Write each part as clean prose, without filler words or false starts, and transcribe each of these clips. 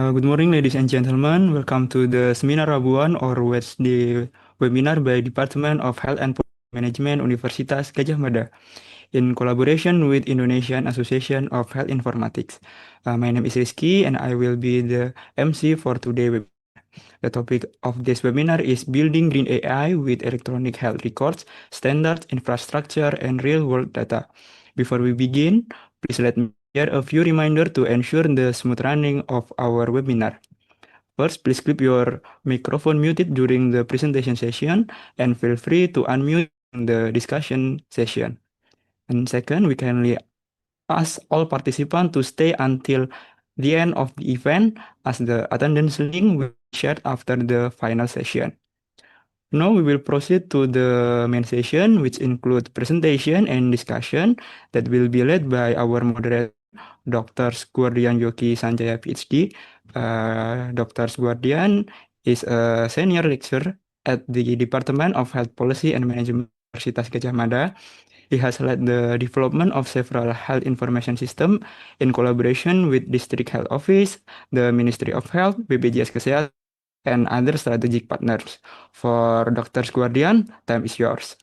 Good morning, ladies and gentlemen. Welcome to the seminar Rabuan or Wednesday webinar by Department of Health and Policy Management Universitas Gadjah Mada in collaboration with Indonesian Association of Health Informatics. My name is Rizky and I will be the MC for today's webinar. The topic of this webinar is Building Green AI with Electronic Health Records, Standards, Infrastructure, and Real-World Data. Before we begin, please let me share a few reminders to ensure the smooth running of our webinar. First, please keep your microphone muted during the presentation session and feel free to unmute in the discussion session. And second, we kindly ask all participants to stay until the end of the event as the attendance link will be shared after the final session. Now we will proceed to the main session, which includes presentation and discussion that will be led by our moderator, Dr. Guardian Yoki Sanjaya, PhD. Dr. Guardian is a senior lecturer at the Department of Health Policy and Management Universitas Gadjah Mada. He has led the development of several health information systems in collaboration with District Health Office, the Ministry of Health, BPJS Kesehatan, and other strategic partners. For Dr. Guardian, time is yours.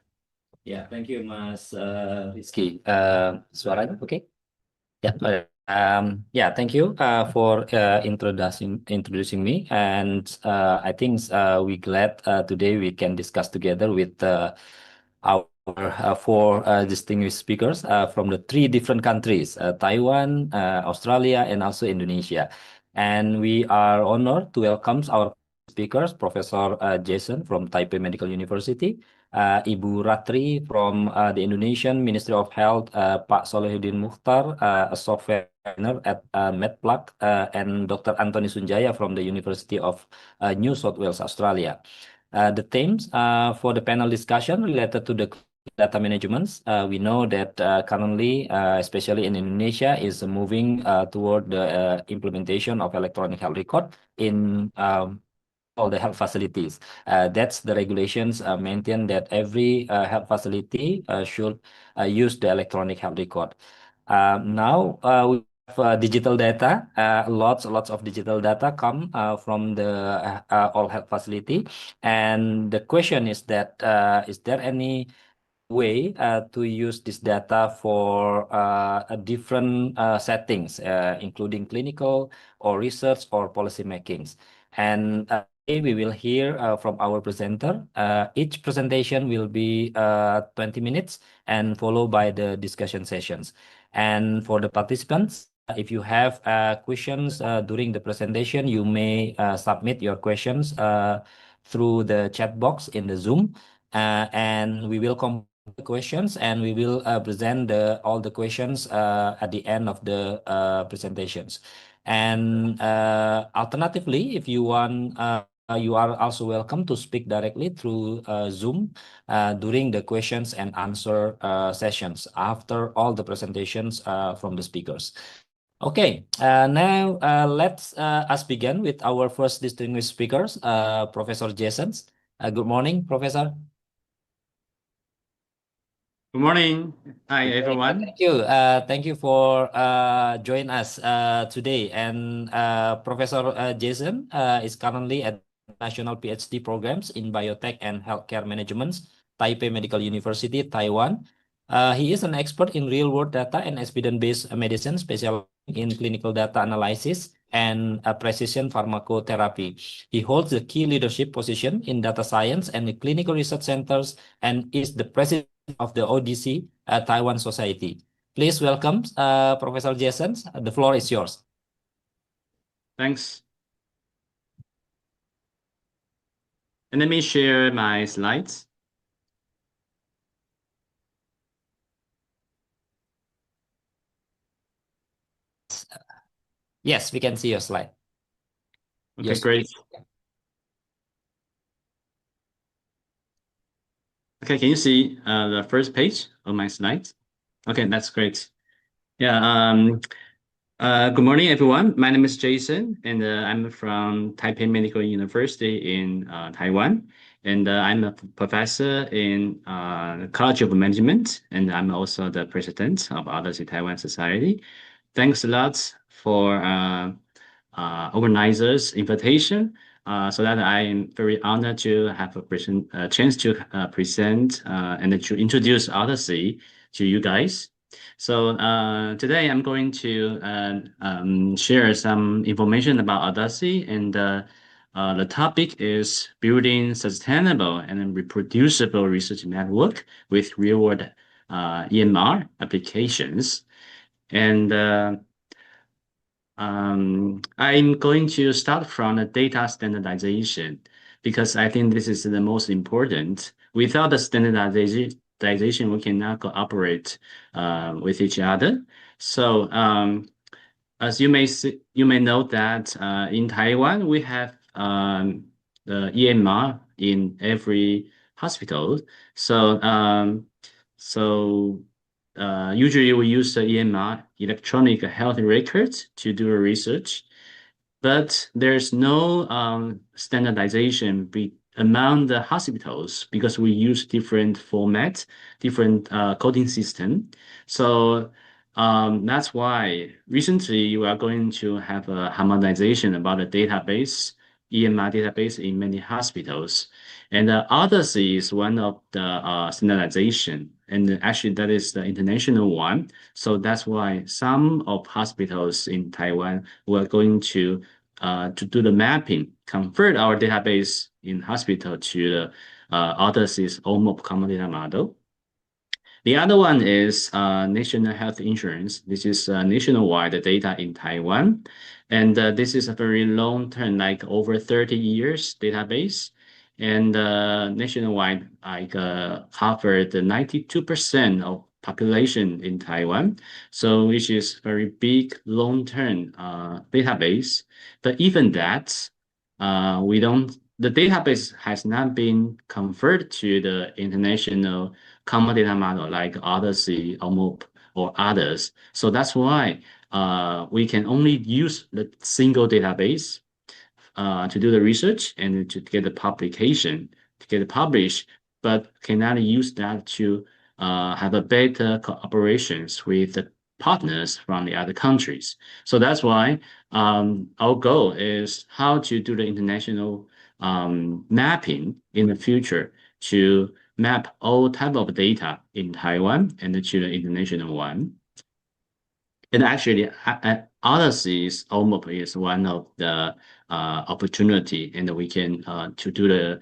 Ya, thank you Mas Rizky. Suaranya oke? Ya, thank you for introducing me, and I think we glad today we can discuss together with our four distinguished speakers from the three different countries, Taiwan, Australia, and also Indonesia. And we are honored to welcome our speakers, Professor Jason from Taipei Medical University, Ibu Ratri from the Indonesian Ministry of Health, Pak Solehuddin Mukhtar, a software designer at MedPlug, and Dr. Anthony Sunjaya from the University of New South Wales, Australia. The themes for the panel discussion related to the data management. We know that currently, especially in Indonesia, is moving toward the implementation of electronic health record in all the health facilities. That's the regulations maintain that every health facility should use the electronic health record. Now we have digital data. Lots of digital data come from the all health facility, and the question is that is there any way to use this data for a different settings, including clinical or research or policy makings. And today we will hear from our presenter. Each presentation will be 20 minutes and followed by the discussion sessions. And for the participants, if you have questions during the presentation, you may submit your questions through the chat box in the Zoom, and we will the questions and we will present all the questions at the end of the presentations. And alternatively, if you want, you are also welcome to speak directly through Zoom during the questions and answer sessions after all the presentations from the speakers. Okay, now let's us begin with our first distinguished speakers, Professor Jason. Good morning, Professor. Good morning. Hi, everyone. Thank you. Thank you for joining us today. And Professor Jason is currently at National PhD programs in Biotech and Healthcare Management, Taipei Medical University, Taiwan. He is an expert in real-world data and evidence-based medicine, specializing in clinical data analysis and precision pharmacotherapy. He holds the key leadership position in data science and the clinical research centers and is the president of the ODC Taiwan Society. Please welcome Professor Jason. The floor is yours. Thanks. And let me share my slides. Yes, we can see your slide. Okay, Yes, great. Okay, can you see the first page of my slides? Okay, that's great. Yeah. Good morning, everyone. My name is Jason, and I'm from Taipei Medical University in Taiwan. And I'm a professor in College of Management, and I'm also the president of Others in Taiwan Society. Thanks a lot for organizers' invitation. So that I am very honored to have a chance to present and to introduce Odyssey to you guys. So today I'm going to share some information about Odyssey, and the topic is building sustainable and reproducible research network with real-world EMR applications. And I'm going to start from the data standardization because I think this is the most important. Without the standardization, we cannot cooperate with each other. So as you may see, you may know that in Taiwan we have the EMR in every hospital. So usually we use the EMR, electronic health records, to do research, but there's no standardization among the hospitals because we use different formats, different coding system. So that's why recently we are going to have a harmonization about the database, EMR database in many hospitals. And Odyssey is one of the standardization, and actually that is the international one. So that's why some of hospitals in Taiwan were going to do the mapping, convert our database in hospital to the Odyssey's OMOP common data model. The other one is national health insurance. This is nationwide data in Taiwan. And this is a very long term, like over 30 years database. And nationwide, covered 92% of population in Taiwan. So which is very big long-term database. But even that, the database has not been converted to the international common data model like Odyssey, OMOP, or others. So that's why we can only use the single database to do the research and to get the publication, to get it published, but cannot use that to have a better cooperations with the partners from the other countries. So that's why our goal is how to do the international mapping in the future to map all type of data in Taiwan and to the international one. And actually, Odyssey's OMOP is one of the opportunity, and we can to do the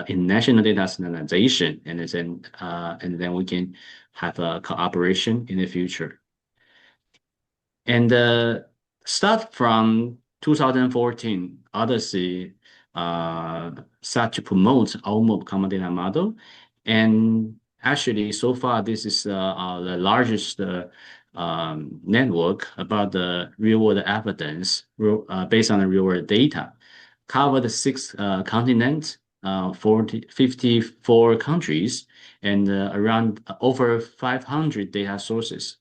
international data standardization, and then we can have a cooperation in the future. And start from 2014, Odyssey start to promote OMOP common data model, and actually, so far this is the largest network about the real-world evidence based on the real-world data, covered 6 continents, 54 countries, and around over 500 data sources.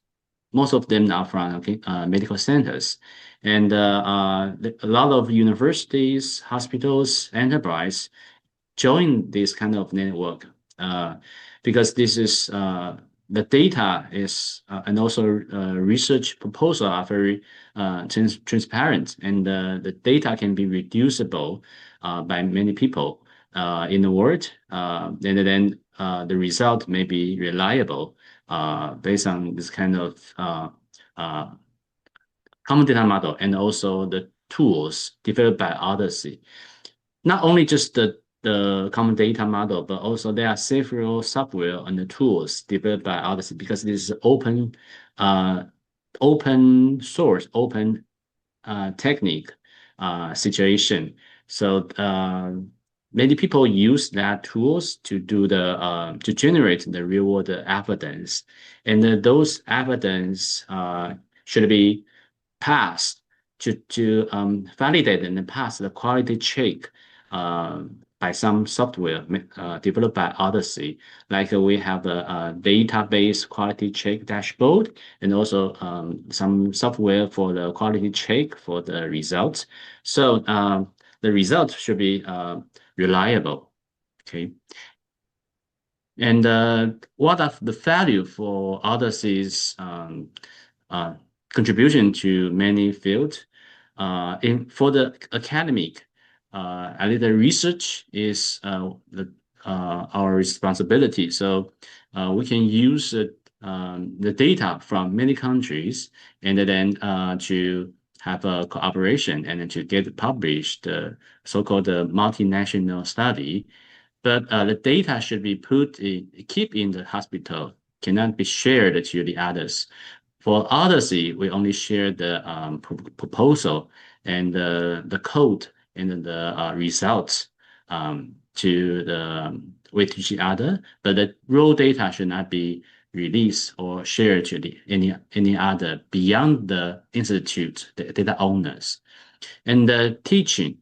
Most of them are from medical centers. And a lot of universities, hospitals, enterprise join this kind of network because this is the data is and also research proposal are very transparent, and the data can be reducible by many people in the world, and then the result may be reliable based on this kind of common data model and also the tools developed by Odyssey. Not only just the common data model, but also there are several software and the tools developed by Odyssey because this is open source, open technique situation. So many people use that tools to do to generate the real world evidence, and those evidence should be passed to validate and pass the quality check by some software developed by Odyssey. Like we have a database quality check dashboard, and also some software for the quality check for the results. So the results should be reliable. Okay. And what are the value for Odyssey's contribution to many fields? for the academic, I think the research is our responsibility. So we can use the data from many countries and then to have a cooperation and then to get published the so-called multinational study. But the data should be keep in the hospital, cannot be shared to the others. For Odyssey, we only share the proposal and the code and the results with each other, but the raw data should not be released or shared to any other beyond the institute, the data owners. And the teaching,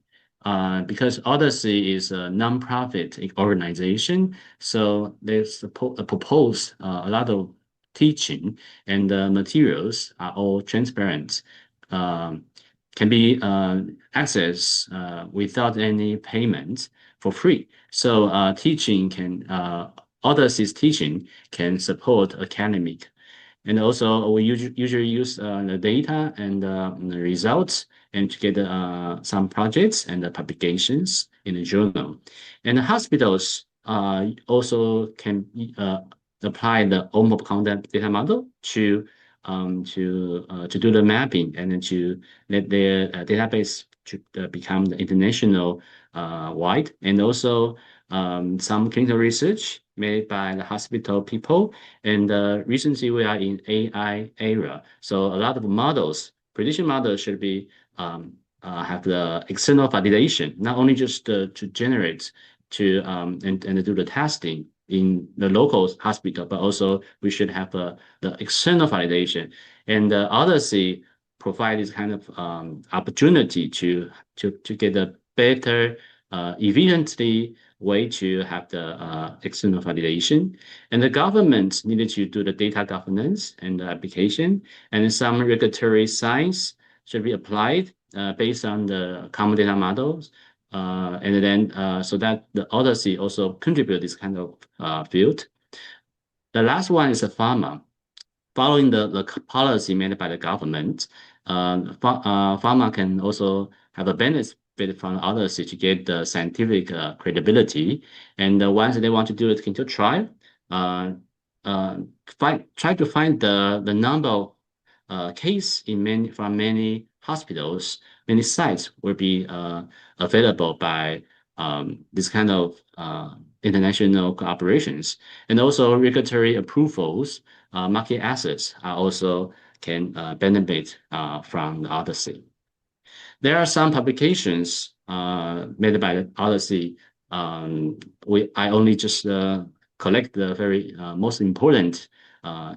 because Odyssey is a nonprofit organization, so there's proposed a lot of teaching, and the materials are all transparent, can be accessed without any payment for free. So Odyssey's teaching can support academic. And also, we usually use the data and the results and to get some projects and the publications in the journal. And the hospitals also can apply the OMOP content data model to do the mapping and then to let their database to become the international wide, and also some clinical research made by the hospital people. And recently we are in AI era, so a lot of models, prediction models, should be have the external validation, not only just to generate and do the testing in the local hospital, but also we should have the external validation. And Odyssey provide this kind of opportunity to get a better, efficiently way to have the external validation. And the government needed to do the data governance and the application, and some regulatory science should be applied based on the common data models. And then so that the Odyssey also contribute this kind of field. The last one is a pharma. Following the policy made by the government, pharma can also have a benefit from Odyssey to get the scientific credibility. And once they want to do a clinical trial, try to find the number of case from many hospitals, many sites will be available by this kind of international cooperations. And also regulatory approvals, market access are also can benefit from the Odyssey. There are some publications made by the Odyssey. I only just collect the very most important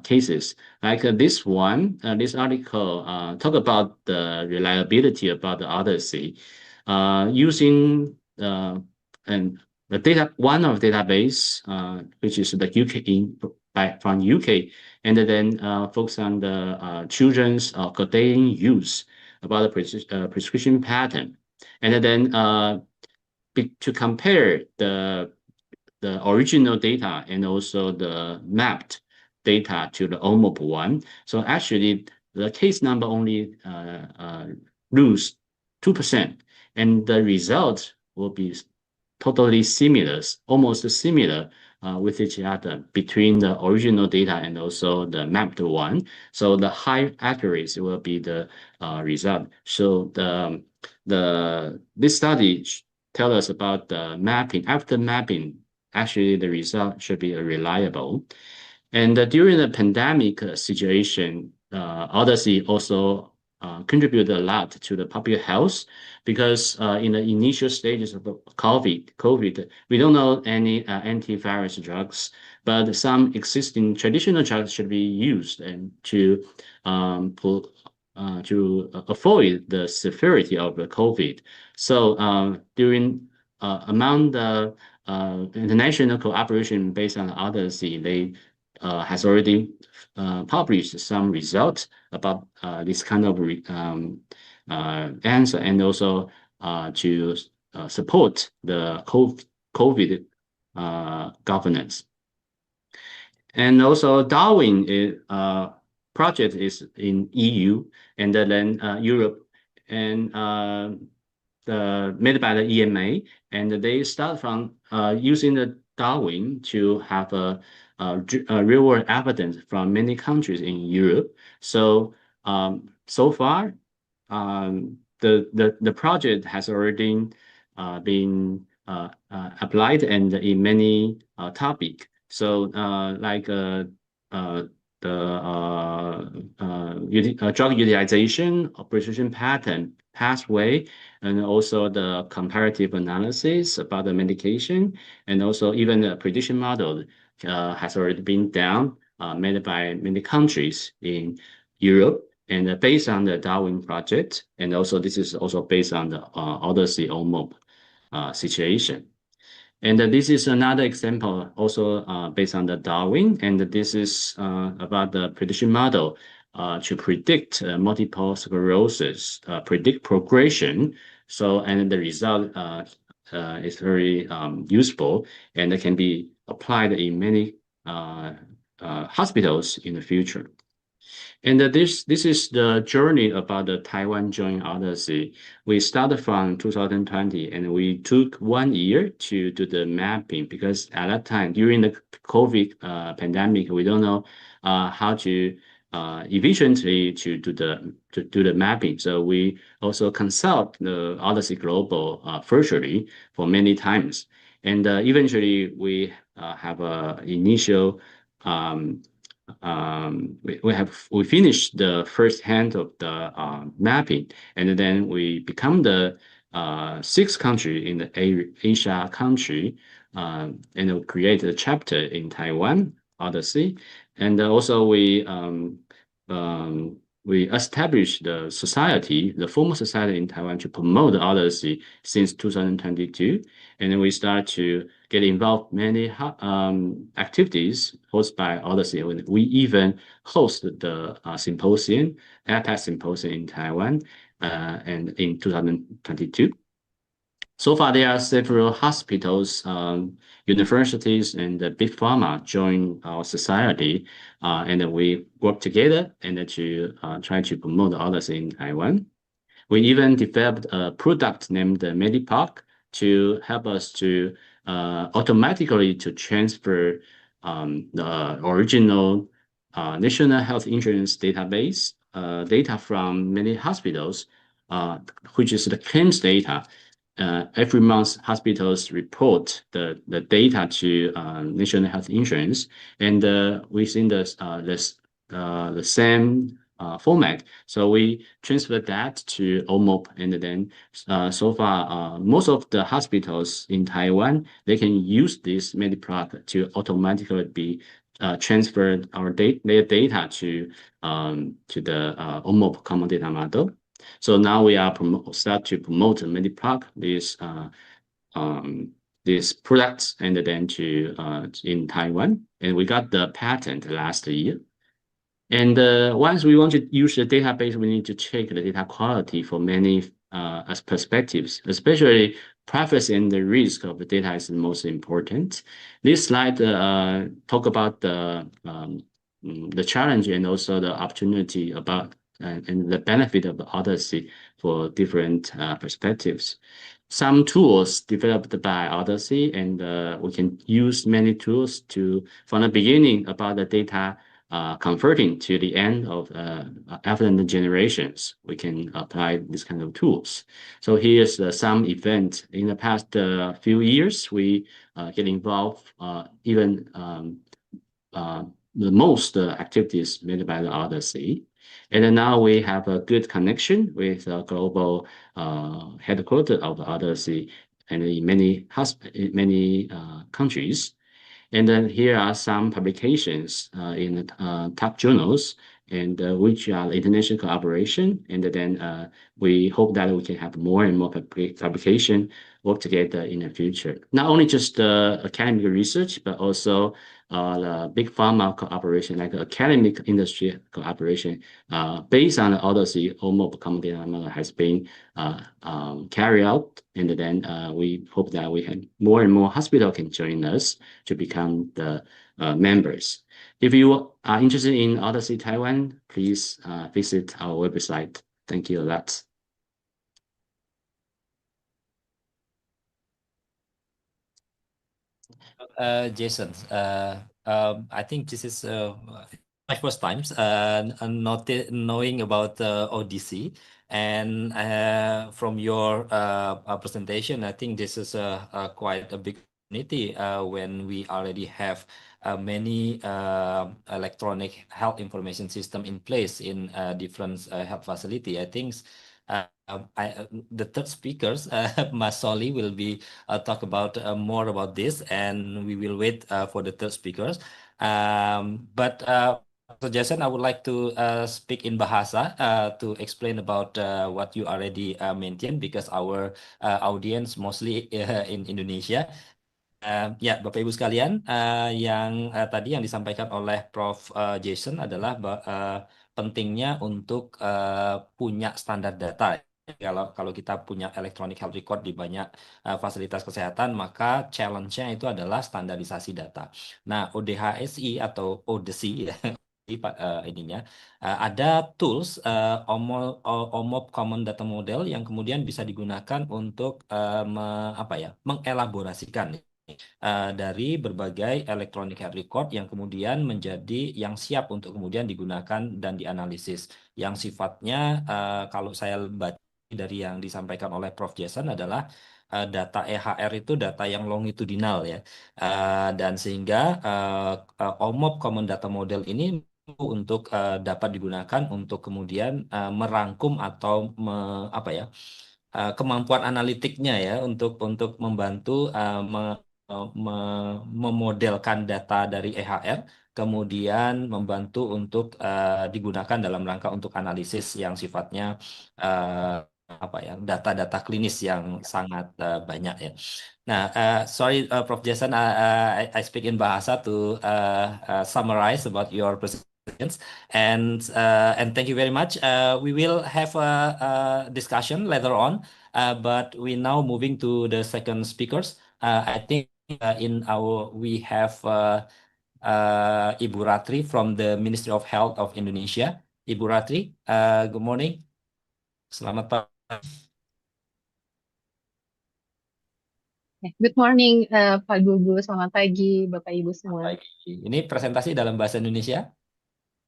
cases. Like this one, this article talk about the reliability about the Odyssey using the data, one of database, which is the UK from UK, and then focus on the children's codeine use about the prescription pattern, and then to compare the original data and also the mapped data to the OMOP one. So actually, the case number only lose 2%, and the result will be totally similar, almost similar with each other between the original data and also the mapped one. So the high accuracy will be the result. So this study tell us about the mapping. After mapping, actually the result should be reliable. And during the pandemic situation, Odyssey also contributed a lot to the public health, because in the initial stages of COVID, we don't know any antivirus drugs, but some existing traditional drugs should be used and to avoid the severity of the COVID. So among the international cooperation based on Odyssey, they has already published some results about this kind of answer, and also to support the COVID governance. And also Darwin project is in EU, and then Europe and made by the EMA, and they start from using the Darwin to have a real world evidence from many countries in Europe. So so far, the project has already been applied and in many topic. So like the drug utilization, precision pattern, pathway, and also the comparative analysis about the medication, and also even the prediction model has already been done, made by many countries in Europe, and based on the Darwin project, and also this is also based on the Odyssey OMOP situation. And this is another example also based on the Darwin, and this is about the prediction model to predict multiple sclerosis, predict progression. So, and the result is very useful, and it can be applied in many hospitals in the future. And this is the journey about the Taiwan Joint Odyssey. We started from 2020, and we took 1 year to do the mapping, because at that time, during the COVID pandemic, we don't know how to efficiently to do the mapping. So we also consult the Odyssey Global virtually for many times, and eventually we have a initial we finished the first hand of the mapping, and then we become the sixth country in the Asia country, and create a chapter in Taiwan Odyssey, and also we established the society, the formal society in Taiwan, to promote the Odyssey since 2022, and then we start to get involved many activities hosted by Odyssey. We even hosted the symposium, APAC symposium in Taiwan, and in 2022. So far, there are several hospitals, universities, and big pharma join our society, and we work together and to try to promote Odyssey in Taiwan. We even developed a product named Medipark to help us to automatically to transfer the original National Health Insurance database data from many hospitals, which is the claims data. Every month, hospitals report the data to National Health Insurance, and within the same format. So we transfer that to OMOP, and then so far, most of the hospitals in Taiwan, they can use this Medipark to automatically be transferred their data to the OMOP common data model. So now we are start to promote Medipark, these products, and then to in Taiwan, and we got the patent last year. And once we want to use the database, we need to check the data quality for many perspectives, especially privacy and the risk of the data is the most important. This slide talk about the challenge and also the opportunity about and the benefit of the Odyssey for different perspectives. Some tools developed by Odyssey, and we can use many tools from the beginning about the data converting to the end of after the generations. We can apply this kind of tools. So here's some event in the past few years. We get involved even the most activities made by the Odyssey. And then now we have a good connection with the global headquarters of the Odyssey and in many countries. And then here are some publications in the top journals, and which are international collaboration. And then we hope that we can have more and more publication work together in the future. Not only just academic research, but also the big pharma cooperation, like academic industry cooperation, based on the Odyssey OMOP common data model has been carried out. And then we hope that we have more and more hospitals can join us to become the members. If you are interested in Odyssey Taiwan, please visit our website. Thank you a lot. Jason, I think this is my first time not knowing about ODC, and from your presentation, I think this is quite a big opportunity when we already have many electronic health information system in place in different health facility. I think the third speakers, Mas Soli, will be talk about more about this, and we will wait for the third speakers. But so Jason, I would like to speak in Bahasa to explain about what you already mentioned, because our audience mostly in Indonesia. Ya, Bapak Ibu sekalian, yang tadi yang disampaikan oleh Prof. Jason adalah pentingnya untuk punya standar data. Kalau kita punya electronic health record di banyak fasilitas kesehatan, maka challenge-nya itu adalah standarisasi data. Nah, ODHSI atau ODC ya, ininya ada tools OMOP Common Data Model yang kemudian bisa digunakan untuk mengelaborasikan dari berbagai electronic health record yang kemudian menjadi yang siap untuk kemudian digunakan dan dianalisis. Yang sifatnya kalau saya baca dari yang disampaikan oleh Prof. Jason adalah data EHR itu data yang longitudinal ya. Dan sehingga OMOP Common Data Model ini untuk dapat digunakan untuk kemudian merangkum atau kemampuan analitiknya ya untuk membantu memodelkan data dari EHR, kemudian membantu untuk digunakan dalam rangka untuk analisis yang sifatnya data-data klinis yang sangat banyak ya. Nah, sorry, Prof. Jason, I speak in Bahasa to summarize about your presentations, and thank you very much. We will have a discussion later on, but we now moving to the second speakers. I think we have Ibu Ratri from the Ministry of Health of Indonesia. Ibu Ratri, good morning. Selamat pagi. Good morning, Pak Gugu. Selamat pagi, Bapak Ibu semua. Ini presentasi dalam bahasa Indonesia?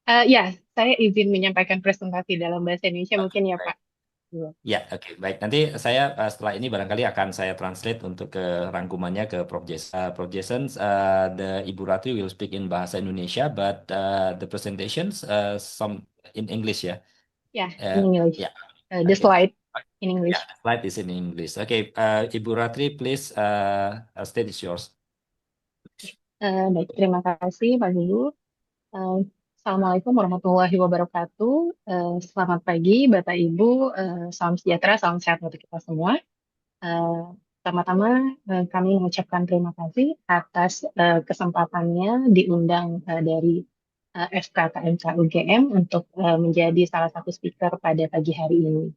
Ya, saya izin menyampaikan presentasi dalam bahasa Indonesia mungkin ya, Pak. Ya, oke, baik. Nanti saya setelah ini barangkali akan saya translate untuk ke rangkumannya ke Prof. Jason. Prof. Jason, the Ibu Ratri will speak in bahasa Indonesia, but the presentations some in English ya. Ya, in English. Yeah. The slide in English. Yeah, the slide is in English. Okay, Ibu Ratri, please, stage is yours. Baik, terima kasih Pak Gugu. Assalamualaikum warahmatullahi wabarakatuh. Selamat pagi Bapak Ibu, salam sejahtera, salam sehat untuk kita semua. Pertama-tama kami mengucapkan terima kasih atas kesempatannya diundang dari FKKMK UGM untuk menjadi salah satu speaker pada pagi hari ini.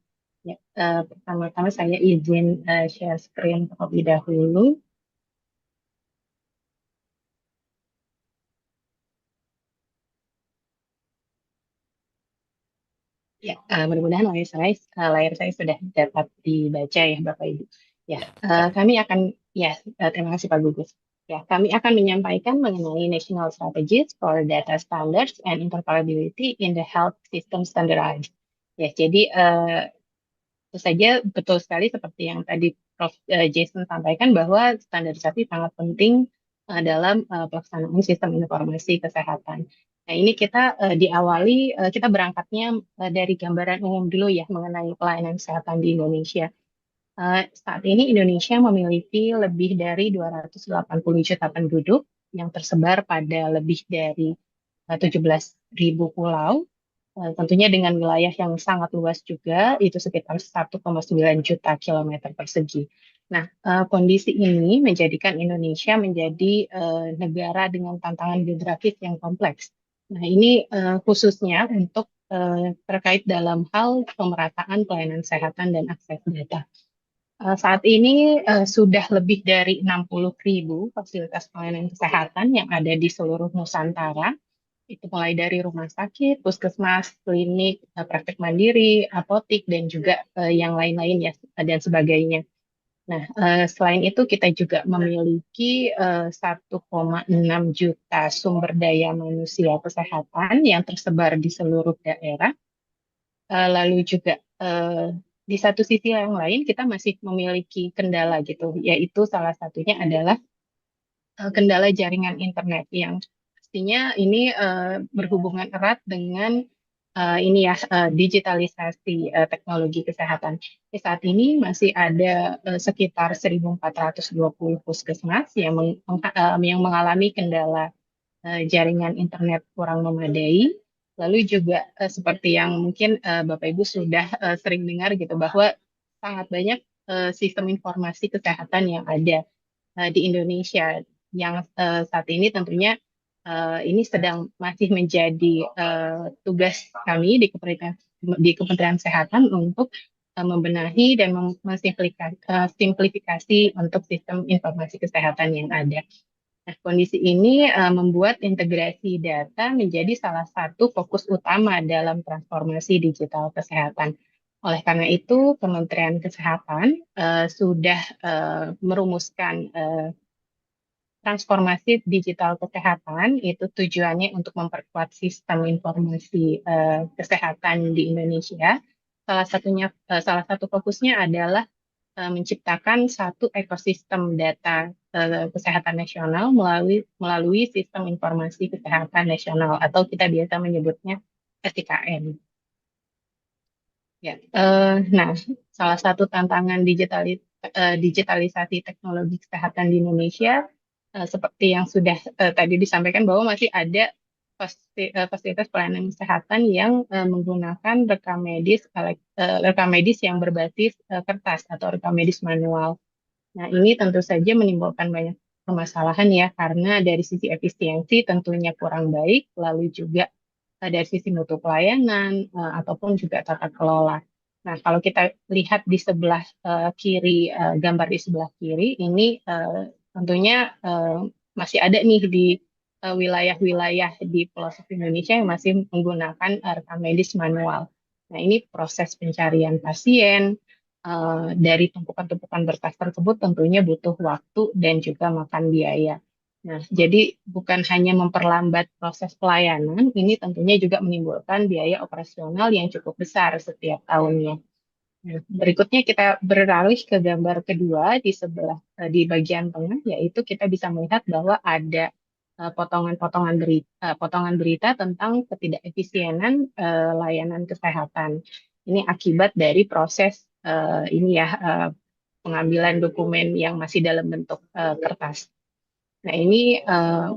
Ya, pertama-tama saya izin share screen terlebih dahulu. Ya, mudah-mudahan layar saya sudah dapat dibaca ya Bapak Ibu. Ya, kami akan terima kasih Pak Gugus. Ya, kami akan menyampaikan mengenai National Strategies for Data Standards and Interoperability in the Health System Standardized. Ya, jadi itu saja betul sekali seperti yang tadi Prof. Jason sampaikan bahwa standarisasi sangat penting dalam pelaksanaan sistem informasi kesehatan. Nah, ini kita diawali, kita berangkatnya dari gambaran umum dulu ya mengenai pelayanan kesehatan di Indonesia. Saat ini Indonesia memiliki lebih dari 280 juta penduduk yang tersebar pada lebih dari 17.000 pulau. Tentunya dengan wilayah yang sangat luas juga, itu sekitar 1,9 juta kilometer persegi. Nah, kondisi ini menjadikan Indonesia menjadi negara dengan tantangan geografis yang kompleks. Nah, ini khususnya untuk terkait dalam hal pemerataan pelayanan kesehatan dan akses data. Saat ini sudah lebih dari 60.000 fasilitas pelayanan kesehatan yang ada di seluruh Nusantara. Itu mulai dari rumah sakit, puskesmas, klinik, praktek mandiri, apotik, dan juga yang lain-lain ya dan sebagainya. Nah, selain itu kita juga memiliki 1,6 juta sumber daya manusia kesehatan yang tersebar di seluruh daerah. Lalu juga di satu sisi yang lain kita masih memiliki kendala gitu, yaitu salah satunya adalah kendala jaringan internet yang pastinya ini berhubungan erat dengan ini ya digitalisasi teknologi kesehatan. Saat ini masih ada sekitar 1.420 puskesmas yang mengalami kendala jaringan internet kurang memadai. Lalu juga seperti yang mungkin Bapak Ibu sudah sering dengar gitu bahwa sangat banyak sistem informasi kesehatan yang ada di Indonesia yang saat ini tentunya ini sedang masih menjadi tugas kami di Kementerian Kesehatan untuk membenahi dan simplifikasi untuk sistem informasi kesehatan yang ada. Nah, kondisi ini membuat integrasi data menjadi salah satu fokus utama dalam transformasi digital kesehatan. Oleh karena itu, Kementerian Kesehatan sudah merumuskan transformasi digital kesehatan itu tujuannya untuk memperkuat sistem informasi kesehatan di Indonesia. Salah satu fokusnya adalah menciptakan satu ekosistem data kesehatan nasional melalui sistem informasi kesehatan nasional atau kita biasa menyebutnya SIKN. Ya, nah, salah satu tantangan digitalisasi teknologi kesehatan di Indonesia, seperti yang sudah tadi disampaikan bahwa masih ada fasilitas pelayanan kesehatan yang menggunakan rekam medis yang berbasis kertas atau rekam medis manual. Nah, ini tentu saja menimbulkan banyak permasalahan ya, karena dari sisi efisiensi tentunya kurang baik, lalu juga dari sisi mutu pelayanan ataupun juga tata kelola. Nah, kalau kita lihat di sebelah kiri, gambar di sebelah kiri, ini tentunya masih ada nih di wilayah-wilayah di pelosok Indonesia yang masih menggunakan rekam medis manual. Nah, ini proses pencarian pasien dari tumpukan-tumpukan berkas tersebut tentunya butuh waktu dan juga makan biaya. Nah, jadi bukan hanya memperlambat proses pelayanan, ini tentunya juga menimbulkan biaya operasional yang cukup besar setiap tahunnya. Nah, berikutnya kita beralih ke gambar kedua di bagian tengah, yaitu kita bisa melihat bahwa ada potongan berita tentang ketidakefisienan layanan kesehatan. Ini akibat dari proses pengambilan dokumen yang masih dalam bentuk kertas. Nah, ini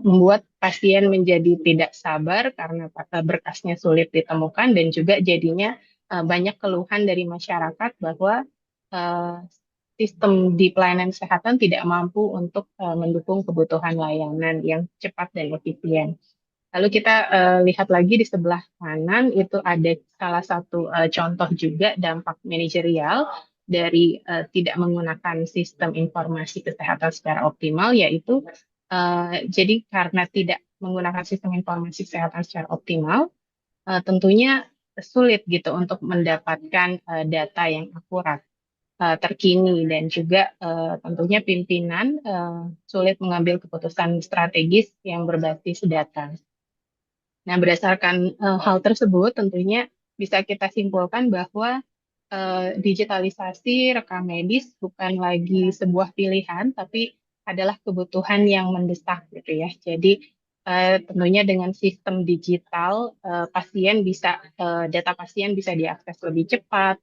membuat pasien menjadi tidak sabar karena berkasnya sulit ditemukan dan juga jadinya banyak keluhan dari masyarakat bahwa eh, sistem di pelayanan kesehatan tidak mampu untuk mendukung kebutuhan layanan yang cepat dan efisien. Lalu kita lihat lagi di sebelah kanan itu ada salah satu contoh juga dampak manajerial dari tidak menggunakan sistem informasi kesehatan secara optimal, yaitu jadi karena tidak menggunakan sistem informasi kesehatan secara optimal, tentunya sulit gitu untuk mendapatkan data yang akurat, terkini, dan juga tentunya pimpinan sulit mengambil keputusan strategis yang berbasis data. Nah, berdasarkan hal tersebut, tentunya bisa kita simpulkan bahwa digitalisasi rekam medis bukan lagi sebuah pilihan, tapi adalah kebutuhan yang mendesak gitu ya. Jadi tentunya dengan sistem digital, data pasien bisa diakses lebih cepat,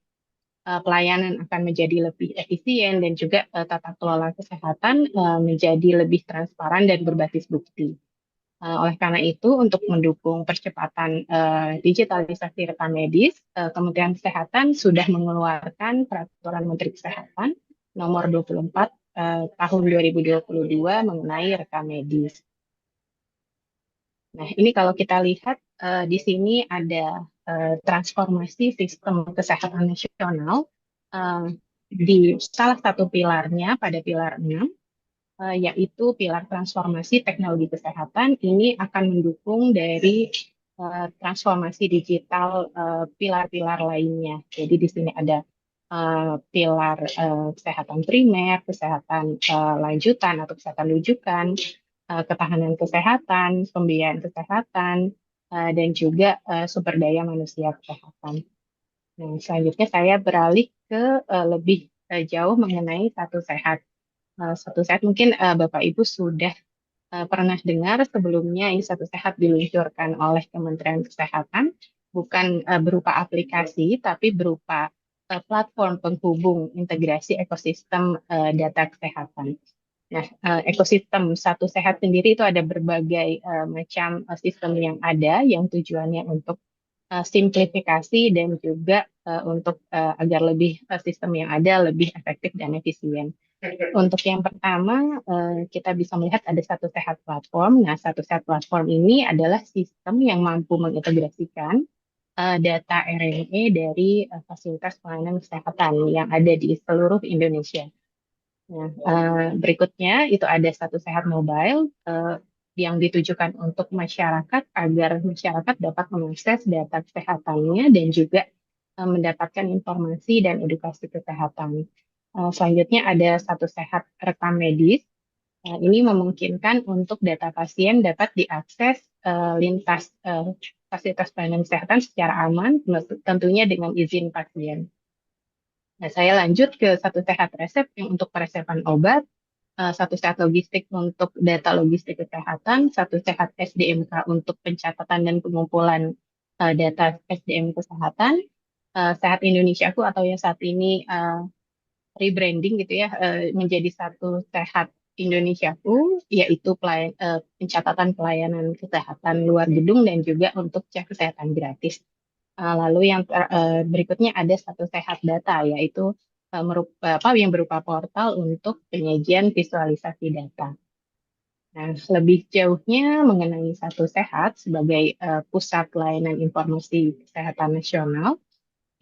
pelayanan akan menjadi lebih efisien, dan juga tata kelola kesehatan menjadi lebih transparan dan berbasis bukti. Oleh karena itu, untuk mendukung percepatan digitalisasi rekam medis, Kementerian Kesehatan sudah mengeluarkan Peraturan Menteri Kesehatan Nomor 24 Tahun 2022 mengenai rekam medis. Nah, ini kalau kita lihat di sini ada transformasi sistem kesehatan nasional di salah satu pilarnya pada pilar 6, yaitu pilar transformasi teknologi kesehatan. Ini akan mendukung dari transformasi digital pilar-pilar lainnya. Jadi di sini ada pilar kesehatan primer, kesehatan lanjutan atau kesehatan rujukan, ketahanan kesehatan, pembiayaan kesehatan, dan juga sumber daya manusia kesehatan. Nah, selanjutnya saya beralih ke lebih jauh mengenai satu sehat. Satu sehat mungkin Bapak Ibu sudah pernah dengar sebelumnya ini satu sehat diluncurkan oleh Kementerian Kesehatan, bukan berupa aplikasi, tapi berupa platform penghubung integrasi ekosistem data kesehatan. Nah, ekosistem satu sehat sendiri itu ada berbagai macam sistem yang ada yang tujuannya untuk simplifikasi dan juga untuk agar lebih sistem yang ada lebih efektif dan efisien. Untuk yang pertama, kita bisa melihat ada satu sehat platform. Nah, satu sehat platform ini adalah sistem yang mampu mengintegrasikan data RNA dari fasilitas pelayanan kesehatan yang ada di seluruh Indonesia. Nah, berikutnya itu ada satu sehat mobile yang ditujukan untuk masyarakat agar masyarakat dapat mengakses data kesehatannya dan juga mendapatkan informasi dan edukasi kesehatan. Selanjutnya ada satu sehat rekam medis. Ini memungkinkan untuk data pasien dapat diakses lintas fasilitas pelayanan kesehatan secara aman, tentunya dengan izin pasien. Nah, saya lanjut ke satu sehat resep yang untuk peresepan obat, satu sehat logistik untuk data logistik kesehatan, satu sehat SDMK untuk pencatatan dan pengumpulan data SDM kesehatan, Sehat Indonesiaku atau yang saat ini rebranding gitu ya menjadi satu sehat Indonesiaku, yaitu pencatatan pelayanan kesehatan luar gedung dan juga untuk cek kesehatan gratis. Lalu yang berikutnya ada satu sehat data, yaitu yang berupa portal untuk penyajian visualisasi data. Nah, lebih jauhnya mengenai satu sehat sebagai pusat layanan informasi kesehatan nasional,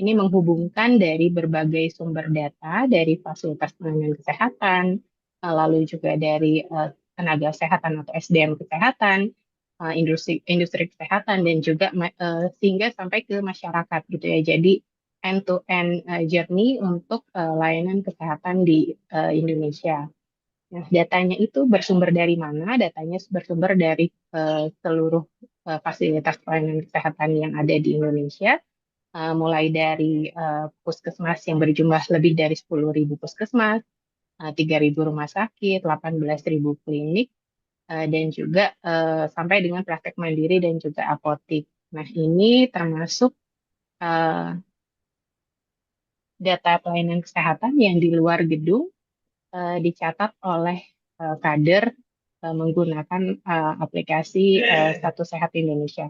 ini menghubungkan dari berbagai sumber data dari fasilitas pelayanan kesehatan, lalu juga dari tenaga kesehatan atau SDM kesehatan, industri kesehatan dan juga sehingga sampai ke masyarakat gitu ya. Jadi end-to-end journey untuk layanan kesehatan di Indonesia. Nah, datanya itu bersumber dari mana? Datanya bersumber dari seluruh fasilitas pelayanan kesehatan yang ada di Indonesia, mulai dari puskesmas yang berjumlah lebih dari 10.000 puskesmas, 3.000 rumah sakit, 18.000 klinik, dan juga sampai dengan praktek mandiri dan juga apotik. Nah, ini termasuk data pelayanan kesehatan yang di luar gedung dicatat oleh kader menggunakan aplikasi Satu Sehat Indonesia.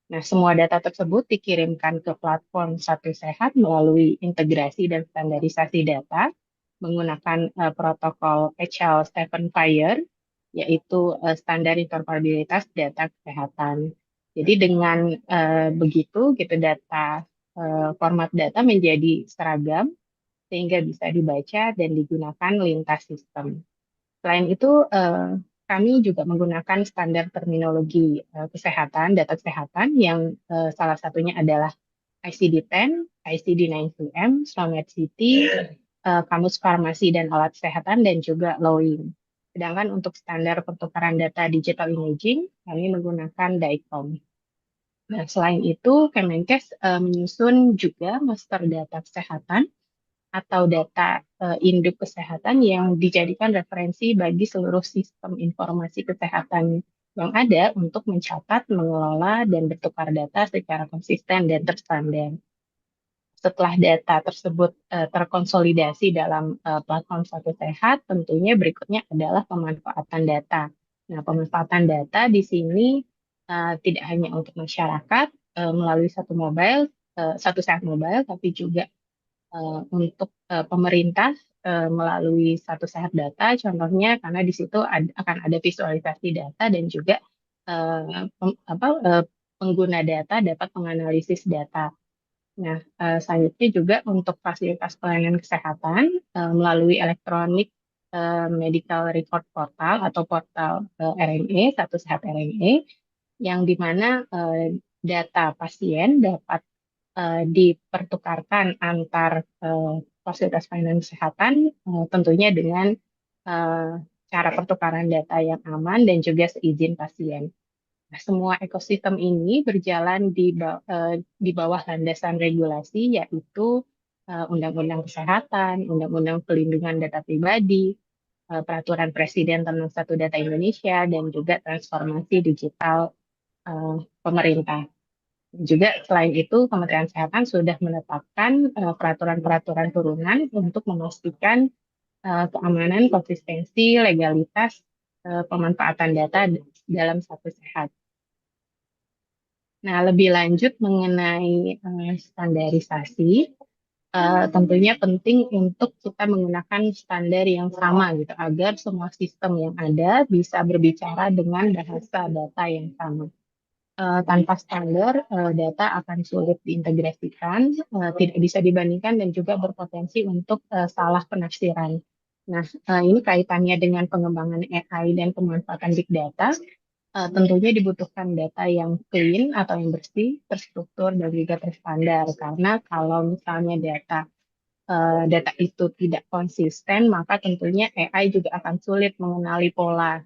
Nah, semua data tersebut dikirimkan ke platform Satu Sehat melalui integrasi dan standarisasi data menggunakan protokol HL Stephen Fire, yaitu standar interoperabilitas data kesehatan. Jadi dengan begitu, gitu format data menjadi seragam sehingga bisa dibaca dan digunakan lintas sistem. Selain itu, kami juga menggunakan standar terminologi kesehatan, data kesehatan yang salah satunya adalah ICD-10, ICD-9-2M, Smart City, Kamus Farmasi dan Alat Kesehatan, dan juga Lowing. Sedangkan untuk standar pertukaran data digital imaging, kami menggunakan DICOM. Nah, selain itu, Kemenkes menyusun juga master data kesehatan atau data induk kesehatan yang dijadikan referensi bagi seluruh sistem informasi kesehatan yang ada untuk mencatat, mengelola, dan bertukar data secara konsisten dan terstandar. Setelah data tersebut terkonsolidasi dalam platform Satu Sehat, tentunya berikutnya adalah pemanfaatan data. Nah, pemanfaatan data di sini tidak hanya untuk masyarakat melalui Satu Sehat mobile, tapi juga untuk pemerintah melalui Satu Sehat Data, contohnya karena di situ akan ada visualisasi data dan juga pengguna data dapat menganalisis data. Nah, selanjutnya juga untuk fasilitas pelayanan kesehatan melalui elektronik medical record portal atau portal RNA, Satu Sehat RNA, yang dimana data pasien dapat dipertukarkan antar fasilitas pelayanan kesehatan, tentunya dengan cara pertukaran data yang aman dan juga seizin pasien. Nah, semua ekosistem ini berjalan di bawah landasan regulasi, yaitu Undang-Undang Kesehatan, Undang-Undang Pelindungan Data Pribadi, Peraturan Presiden tentang Satu Data Indonesia, dan juga transformasi digital pemerintah. Juga selain itu, Kementerian Kesehatan sudah menetapkan peraturan-peraturan turunan untuk memastikan keamanan, konsistensi, legalitas pemanfaatan data dalam satu sehat. Nah, lebih lanjut mengenai standarisasi, tentunya penting untuk kita menggunakan standar yang sama gitu agar semua sistem yang ada bisa berbicara dengan bahasa data yang sama. Tanpa standar, data akan sulit diintegrasikan, tidak bisa dibandingkan dan juga berpotensi untuk salah penafsiran. Nah, ini kaitannya dengan pengembangan AI dan pemanfaatan big data. Tentunya dibutuhkan data yang clean atau yang bersih, terstruktur, dan juga terstandar. Karena kalau misalnya data itu tidak konsisten, maka tentunya AI juga akan sulit mengenali pola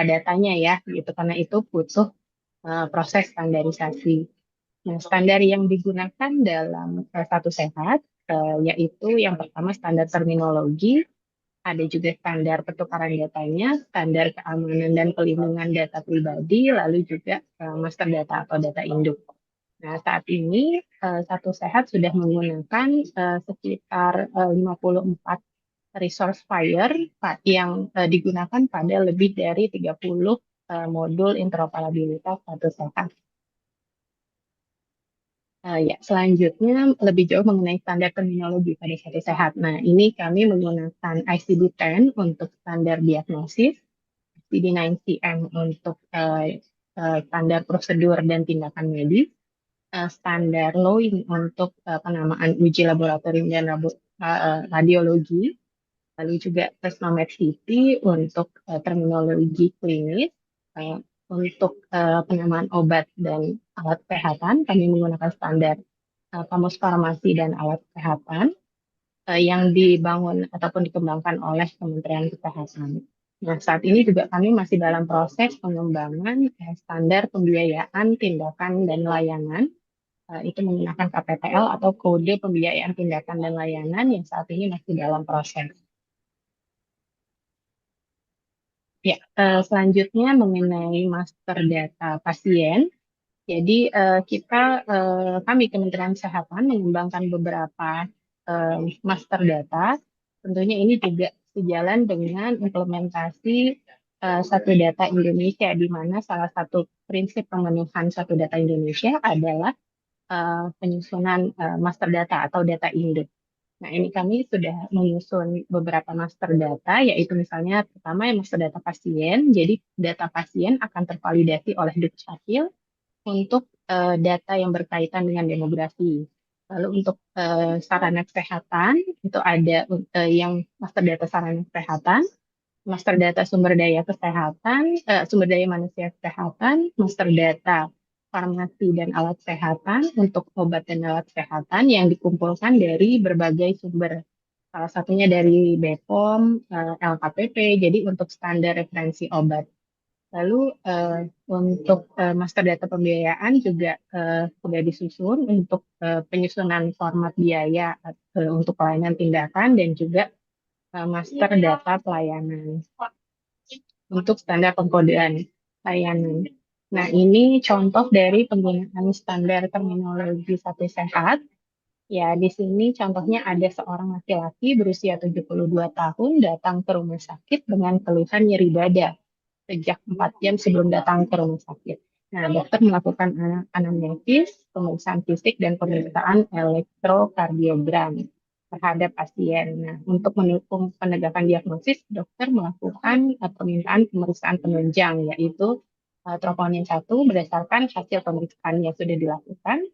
datanya ya, gitu. Karena itu butuh proses standarisasi. Nah, standar yang digunakan dalam satu sehat yaitu yang pertama standar terminologi, ada juga standar pertukaran datanya, standar keamanan dan pelindungan data pribadi, lalu juga master data atau data induk. Nah, saat ini satu sehat sudah menggunakan sekitar 54 resource file yang digunakan pada lebih dari 30 modul interoperabilitas satu sehat. Ya, selanjutnya lebih jauh mengenai standar terminologi pada satu sehat. Nah, ini kami menggunakan ICD-10 untuk standar diagnosis, ICD-9CM untuk standar prosedur dan tindakan medis, standar LOIN untuk penamaan uji laboratorium dan radiologi, lalu juga Resnomed CT untuk terminologi klinis, untuk penamaan obat dan alat kesehatan, kami menggunakan standar Kamus Farmasi dan alat kesehatan yang dibangun ataupun dikembangkan oleh Kementerian Kesehatan. Nah, saat ini juga kami masih dalam proses pengembangan standar pembiayaan, tindakan, dan layanan. Itu menggunakan KPTL atau Kode Pembiayaan Tindakan dan Layanan yang saat ini masih dalam proses. Ya, selanjutnya mengenai master data pasien. Jadi kami Kementerian Kesehatan mengembangkan beberapa master data. Tentunya ini juga sejalan dengan implementasi Satu Data Indonesia, di mana salah satu prinsip pemenuhan Satu Data Indonesia adalah penyusunan master data atau data induk. Nah, ini kami sudah menyusun beberapa master data, yaitu misalnya pertama yang master data pasien. Jadi data pasien akan tervalidasi oleh Dukcapil untuk data yang berkaitan dengan demografi. Lalu untuk sarana kesehatan itu ada yang master data sarana kesehatan, master data sumber daya kesehatan, sumber daya manusia kesehatan, master data farmasi dan alat kesehatan untuk obat dan alat kesehatan yang dikumpulkan dari berbagai sumber. Salah satunya dari BPOM, LKPP, jadi untuk standar referensi obat. Lalu untuk master data pembiayaan juga sudah disusun untuk penyusunan format biaya untuk pelayanan tindakan dan juga master data pelayanan untuk standar pengkodean layanan. Nah, ini contoh dari penggunaan standar terminologi satu sehat. Ya, di sini contohnya ada seorang laki-laki berusia 72 tahun datang ke rumah sakit dengan keluhan nyeri dada sejak 4 jam sebelum datang ke rumah sakit. Nah, dokter melakukan anamnesis, pemeriksaan fisik, dan pemeriksaan elektrokardiogram terhadap pasien. Nah, untuk mendukung penegakan diagnosis, dokter melakukan permintaan pemeriksaan penunjang, yaitu troponin 1 berdasarkan hasil pemeriksaan yang sudah dilakukan.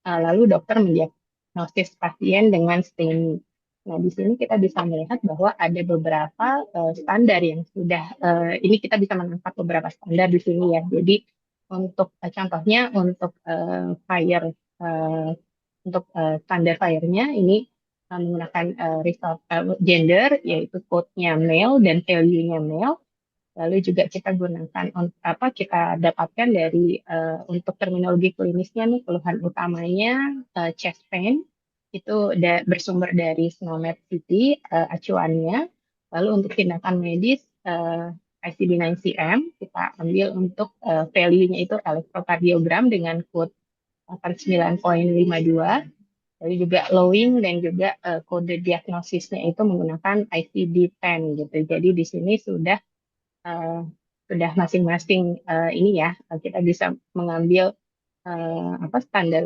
Lalu dokter mendiagnosis pasien dengan STEMI. Nah, di sini kita bisa melihat bahwa ada beberapa standar yang sudah, ini kita bisa menangkap beberapa standar di sini ya. Jadi, untuk contohnya untuk fire untuk standardizer-nya ini menggunakan gender, yaitu code-nya male dan value-nya male. Lalu juga kita gunakan kita dapatkan dari untuk terminologi klinisnya nih, keluhan utamanya chest pain itu bersumber dari SNOMED City acuannya. Lalu untuk tindakan medis ICD-9-CM kita ambil untuk value-nya itu elektrokardiogram dengan kode 89.52. Lalu juga lowing dan juga kode diagnosisnya itu menggunakan ICD-10 gitu. Jadi di sini sudah masing-masing ini ya kita bisa mengambil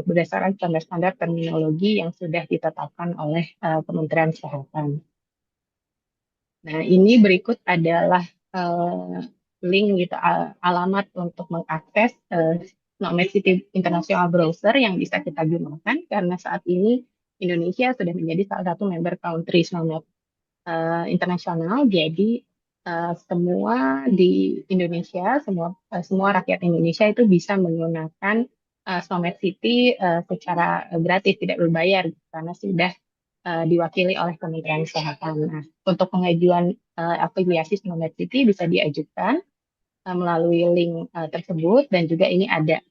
berdasarkan standar-standar terminologi yang sudah ditetapkan oleh Kementerian Kesehatan. Nah, ini berikut adalah link gitu alamat untuk mengakses SNOMED City International Browser yang bisa kita gunakan karena saat ini Indonesia sudah menjadi salah satu member country SNOMED internasional. Jadi semua di Indonesia, semua rakyat Indonesia itu bisa menggunakan SNOMED City secara gratis, tidak berbayar karena sudah diwakili oleh Kementerian Kesehatan. Nah, untuk pengajuan afiliasi SNOMED City bisa diajukan melalui link tersebut dan juga ini ada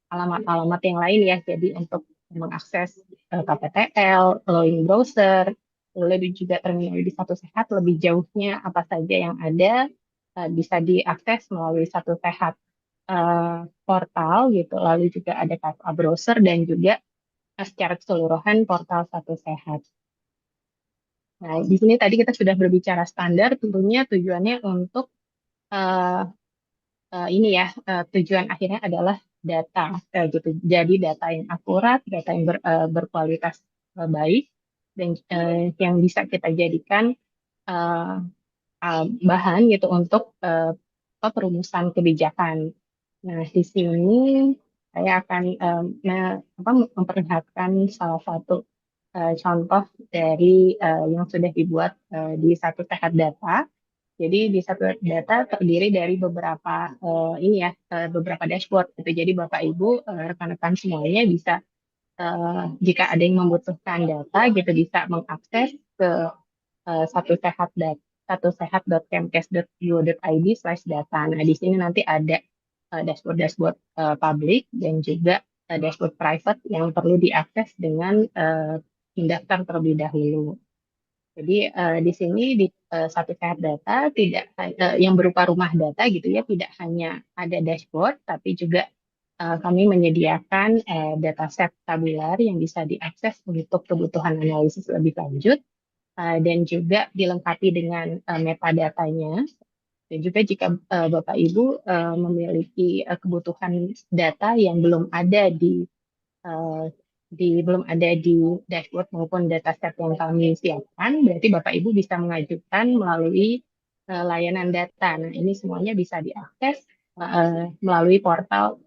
alamat-alamat yang lain ya. Jadi untuk mengakses KPTL, login browser, lalu juga terminologi Satu Sehat lebih jauhnya apa saja yang ada bisa diakses melalui Satu Sehat portal gitu. Lalu juga ada KFA browser dan juga secara keseluruhan portal Satu Sehat. Nah, di sini tadi kita sudah berbicara standar, tentunya tujuannya untuk ini ya, tujuan akhirnya adalah data gitu. Jadi data yang akurat, data yang berkualitas baik, dan yang bisa kita jadikan bahan gitu untuk perumusan kebijakan. Nah, di sini saya akan memperlihatkan salah satu contoh dari yang sudah dibuat di Satu Sehat Data. Jadi di Satu Data terdiri dari beberapa beberapa dashboard gitu. Jadi Bapak Ibu rekan-rekan semuanya bisa jika ada yang membutuhkan data gitu bisa mengakses ke Satu Sehat Data satusehat.kemkes.go.id/data. Nah, di sini nanti ada dashboard-dashboard publik dan juga dashboard private yang perlu diakses dengan mendaftar terlebih dahulu. Jadi di sini di Satu Sehat Data tidak yang berupa rumah data gitu ya, tidak hanya ada dashboard tapi juga kami menyediakan dataset tabular yang bisa diakses untuk kebutuhan analisis lebih lanjut dan juga dilengkapi dengan metadatanya. Dan juga jika Bapak Ibu memiliki kebutuhan data yang belum ada di dashboard maupun dataset yang kami siapkan, berarti Bapak Ibu bisa mengajukan melalui layanan data. Nah, ini semuanya bisa diakses melalui portal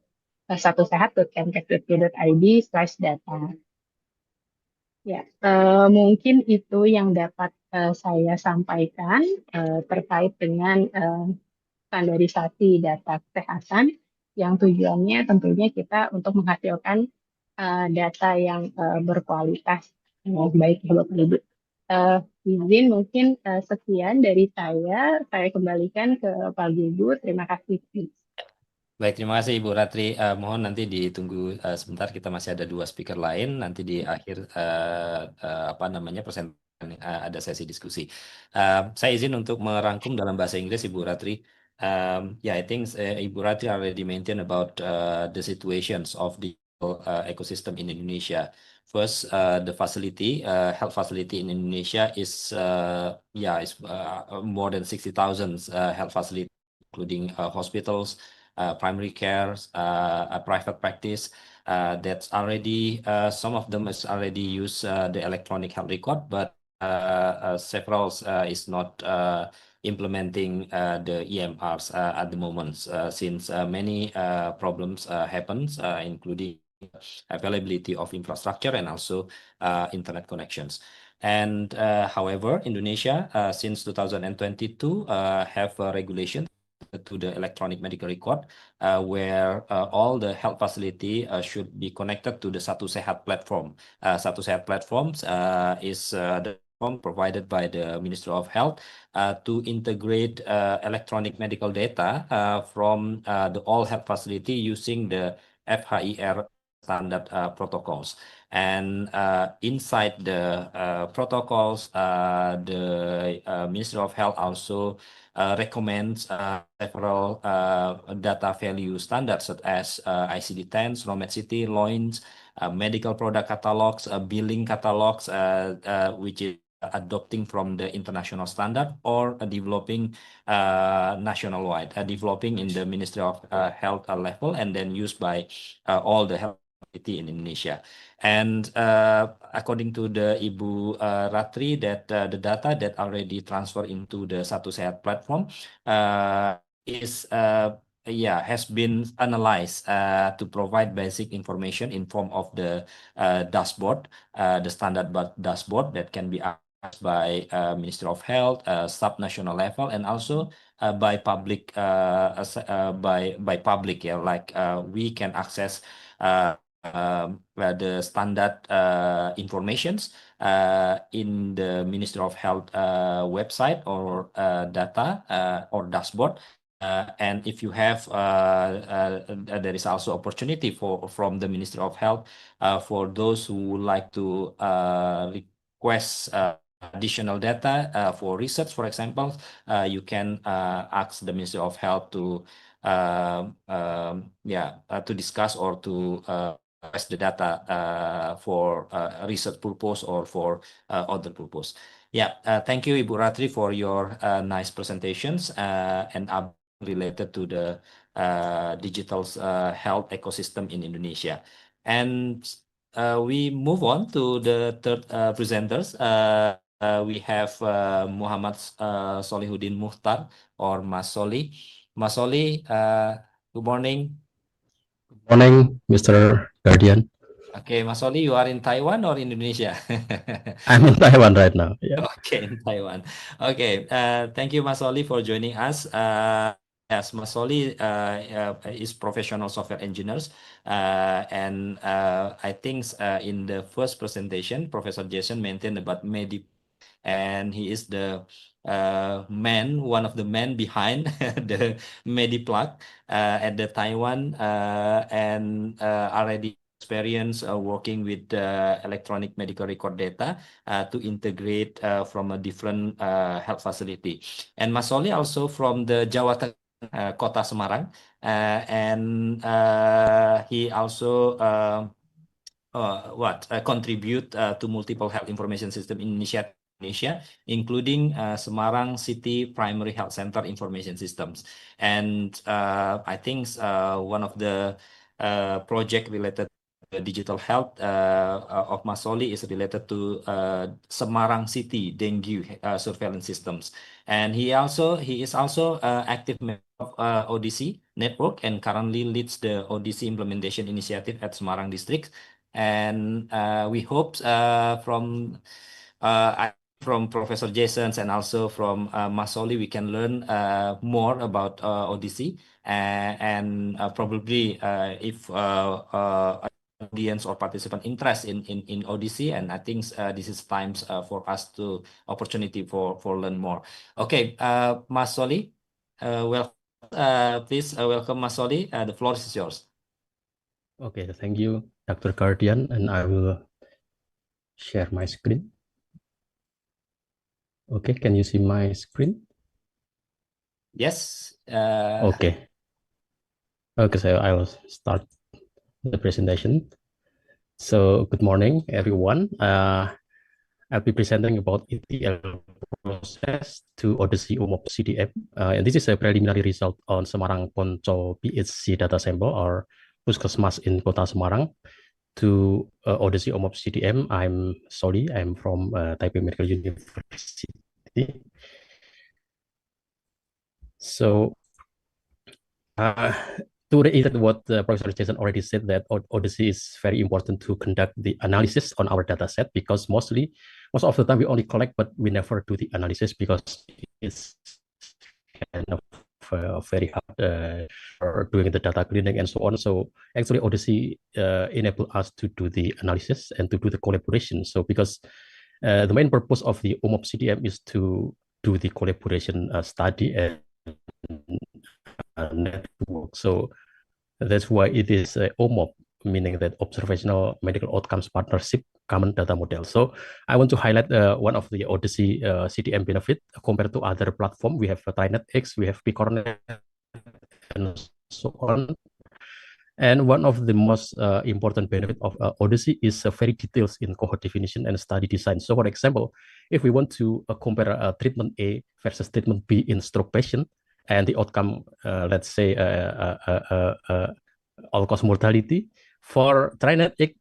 satusehat.kemkes.go.id/data. Ya, mungkin itu yang dapat saya sampaikan terkait dengan standarisasi data kesehatan yang tujuannya tentunya kita untuk menghasilkan data yang berkualitas baik ya Bapak Ibu. Izin mungkin sekian dari saya kembalikan ke Pak Gugu. Terima kasih. Baik, terima kasih Ibu Ratri. Mohon nanti ditunggu sebentar, kita masih ada 2 speaker lain. Nanti di akhir presentasi ada sesi diskusi. Saya izin untuk merangkum dalam bahasa Inggris Ibu Ratri. I think Ibu Ratri already mentioned about the situations of the ecosystem in Indonesia. First, the health facility in Indonesia is more than 60,000 health facilities, including hospitals, primary care, private practice. That's already some of them is already use the electronic health record, but several is not implementing the EMRs at the moment, since many problems happens, including availability of infrastructure and also internet connections. And however, Indonesia since 2022 have a regulation to the electronic medical record, where all the health facility should be connected to the Satu Sehat platform. Satu Sehat platforms is the platform provided by the Ministry of Health to integrate electronic medical data from the all health facility using the EHR standard protocols. And inside the protocols, the Ministry of Health also recommends several data value standards such as ICD-10, Romed City, LOINS, medical product catalogs, billing catalogs, which is adopting from the international standard or developing nationwide, developing in the Ministry of Health level and then used by all the health in Indonesia. And according to the Ibu Ratri, that the data that already transferred into the Satu Sehat platform is has been analyzed to provide basic information in form of the dashboard, the standard dashboard that can be accessed by Ministry of Health, sub-national level, and also by public, by public, like we can access the standard informations in the Ministry of Health website or data or dashboard. And if you have, there is also opportunity from the Ministry of Health for those who would like to request additional data for research, for example, you can ask the Ministry of Health to to discuss or to request the data for research purpose or for other purpose. Thank you, Ibu Ratri, for your nice presentations and related to the digital health ecosystem in Indonesia. And we move on to the third presenters. We have Muhammad Solihuddin Muhtar, or Mas Soli. Mas Soli, good morning. Good morning, Mr. Guardian. Okay, Mas Soli, you are in Taiwan or Indonesia? I'm in Taiwan right now. Yeah. Okay, in Taiwan. Okay, thank you, Mas Soli, for joining us. Yes, Mas Soli is professional software engineers, and I think in the first presentation, Professor Jason mentioned about Medi, and he is the one of the men behind the Mediplug at the Taiwan, and already experience working with electronic medical record data to integrate from a different health facility. And Mas Soli also from the Jawa Tengah, Kota Semarang, and he also contribute to multiple health information system initiative Indonesia, including Semarang City Primary Health Center Information Systems. And I think one of the project related to digital health of Mas Soli is related to Semarang City dengue surveillance systems. And he is also active member of ODC network and currently leads the ODC implementation initiative at Semarang district. And we hope from Professor Jason and also from Mas Soli, we can learn more about ODC and probably if audience or participant interest in ODC, and I think this is times for us to opportunity for learn more. Okay, Mas Soli, please welcome Mas Soli. The floor is yours. Okay, thank you, Dr. Guardian, and I will share my screen. Okay, can you see my screen? Yes. Okay. Okay, so I will start the presentation. So, good morning, everyone. I'll be presenting about ETL process to Odyssey UMOP CDM. And this is a preliminary result on Semarang Ponco PHC data sample or Puskesmas in Kota Semarang to Odyssey UMOP CDM. I'm Soli, I'm from Taipei Medical University. So, to reiterate what Professor Jason already said, that Odyssey is very important to conduct the analysis on our data set, because most of the time we only collect, but we never do the analysis because it's kind of very hard for doing the data cleaning and so on. So actually Odyssey enable us to do the analysis and to do the collaboration. So because the main purpose of the OMOP CDM is to do the collaboration study and network. So that's why it is OMOP, meaning that Observational Medical Outcomes Partnership Common Data Model. So I want to highlight one of the Odyssey CDM benefit compared to other platform. We have TriNetX, we have PCORNet, and so on. And one of the most important benefit of Odyssey is very details in cohort definition and study design. So for example, if we want to compare treatment A versus treatment B in stroke patient, and the outcome, let's say, all-cause mortality, for TriNetX,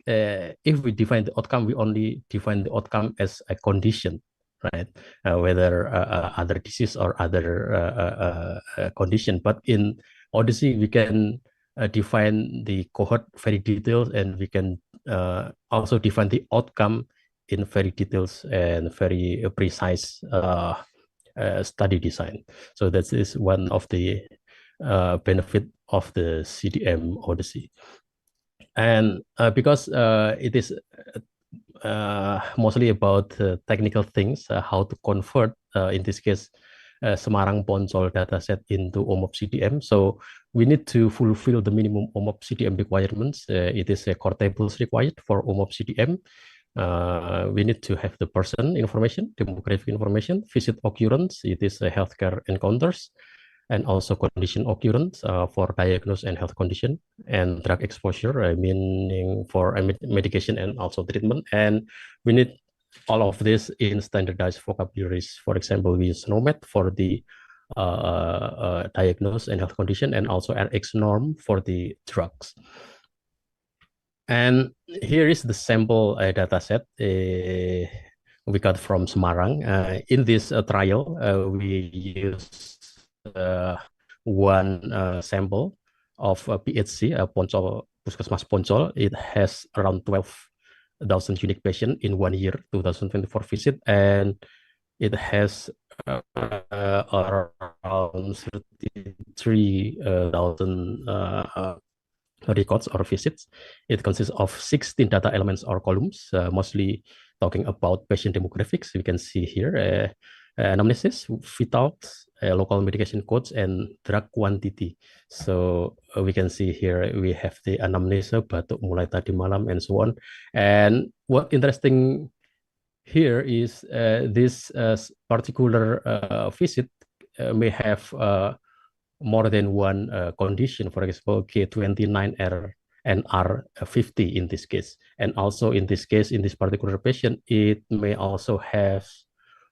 if we define the outcome, we only define the outcome as a condition, right? Whether other disease or other condition. But in Odyssey, we can define the cohort very detailed, and we can also define the outcome in very details and very precise study design. So that is one of the benefit of the CDM Odyssey. And because it is mostly about technical things, how to convert, in this case, Semarang Poncol dataset into OMOP CDM. So we need to fulfill the minimum OMOP CDM requirements. It is a core tables required for OMOP CDM. We need to have the person information, demographic information, visit occurrence, it is healthcare encounters, and also condition occurrence for diagnosis and health condition, and drug exposure, meaning for medication and also treatment. And we need all of this in standardized vocabularies. For example, we use SNOMED for the diagnosis and health condition, and also RX norm for the drugs. And here is the sample data set we got from Semarang. In this trial, we use one sample of PHC, Poncol, Puskesmas Poncol. It has around 12,000 unique patients in 1 year, 2024 visit, and it has around 33,000 records or visits. It consists of 16 data elements or columns, mostly talking about patient demographics. We can see here anamnesis, vitals, local medication codes, and drug quantity. So we can see here we have the anamnesa, batuk mulai tadi malam, and so on. And what interesting here is this particular visit may have more than one condition, for example, K29R and R50 in this case. And also in this case, in this particular patient, it may also have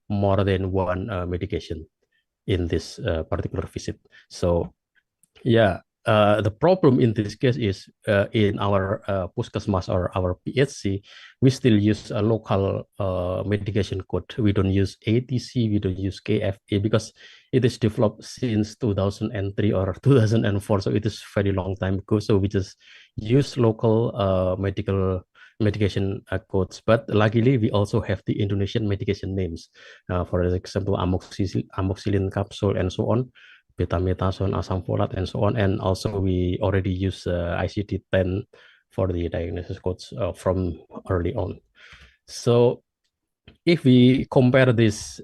more than one medication in this particular visit. So yeah, the problem in this case is in our Puskesmas or our PHC, we still use a local medication code. We don't use ATC, we don't use KFA, because it is developed since 2003 or 2004. So it is very long time ago. So we just use local medication codes. But luckily, we also have the Indonesian medication names. For example, amoxicillin capsule and so on, betamethasone, asam folat, and so on. And also we already use ICD-10 for the diagnosis codes from early on. So if we compare this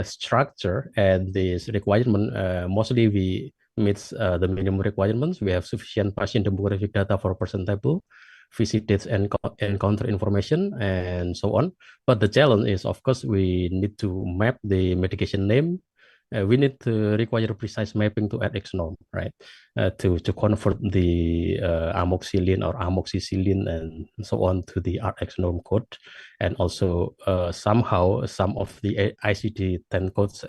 structure and this requirement, mostly we meet the minimum requirements. We have sufficient patient demographic data for person table, visit dates and encounter information, and so on. But the challenge is, of course, we need to map the medication name. We need to require precise mapping to RX norm, right? To convert the amoxicillin or amoxicillin and so on to the RX norm code. And also somehow some of the ICD-10 codes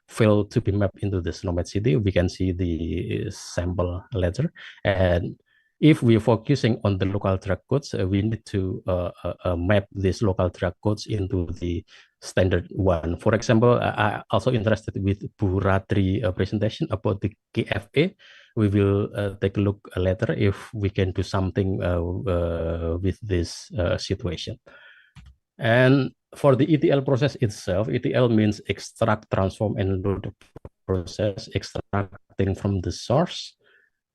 fail to be mapped into the SNOMED CD. We can see the sample later. And if we're focusing on the local drug codes, we need to map these local drug codes into the standard one. For example, I'm also interested with Bu Ratri presentation about the KFA. We will take a look later if we can do something with this situation. And for the ETL process itself, ETL means extract, transform, and load process extracting from the source,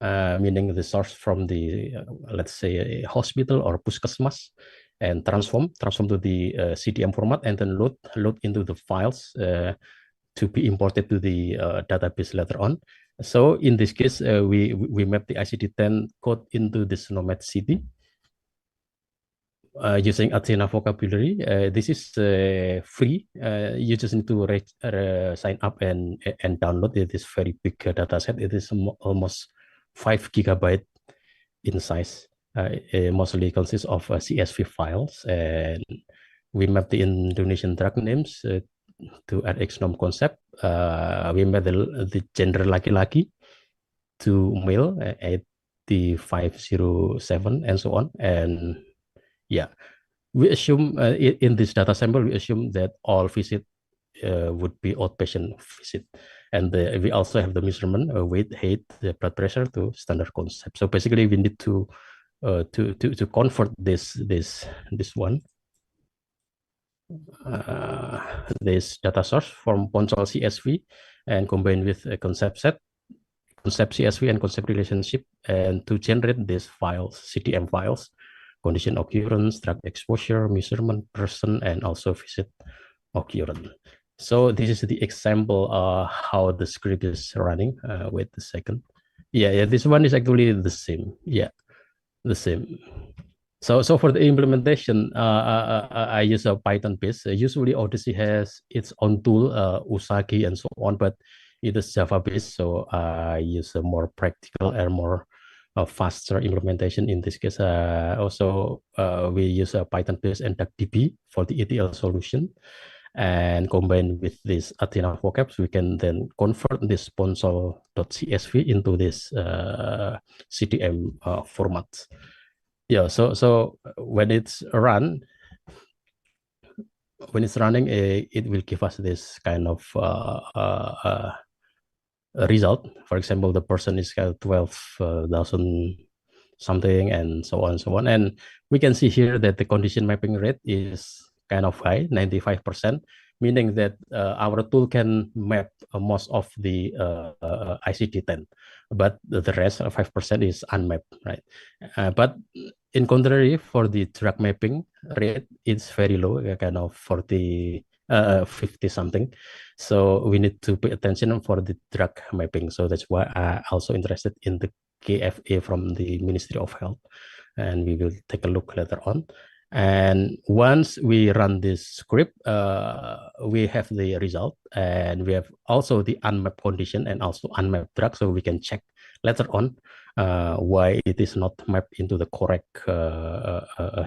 meaning the source from the, let's say, a hospital or puskesmas, and transform to the CDM format, and then load into the files to be imported to the database later on. So in this case, we map the ICD-10 code into this Nomad CD using Athena vocabulary. This is free. You just need to sign up and download it. This very big data set. It is almost 5 GB in size. It mostly consists of CSV files, and we map the Indonesian drug names to add exnom concept. We map the gender laki-laki to male, 8507, and so on. And yeah, we assume in this data sample, we assume that all visit would be outpatient visit. And we also have the measurement, weight, height, the blood pressure to standard concept. So basically, we need to convert this one, this data source from Ponsel CSV and combine with a concept CSV and concept relationship, and to generate these files, CTM files, condition occurrence, drug exposure, measurement, person, and also visit occurrence. So this is the example how the script is running. Wait a second. Yeah, this one is actually the same. Yeah, the same. So for the implementation, I use a Python base. Usually Odyssey has its own tool, Usagi and so on, but it is Java based. So I use a more practical and more faster implementation in this case. Also, we use a Python based and DuckDB for the ETL solution. And combined with this Athena vocabs, we can then convert this Ponsel.csv into this CTM format. Yeah, so when it's running, it will give us this kind of result. For example, the person is 12,000 something, and so on and so on. And we can see here that the condition mapping rate is kind of high, 95%, meaning that our tool can map most of the ICD-10, but the rest, 5%, is unmapped, right? But in contrary, for the drug mapping rate, it's very low, kind of 50 something. So we need to pay attention for the drug mapping. So that's why I'm also interested in the KFA from the Ministry of Health, and we will take a look later on. And once we run this script, we have the result, and we have also the unmapped condition and also unmapped drug, so we can check later on why it is not mapped into the correct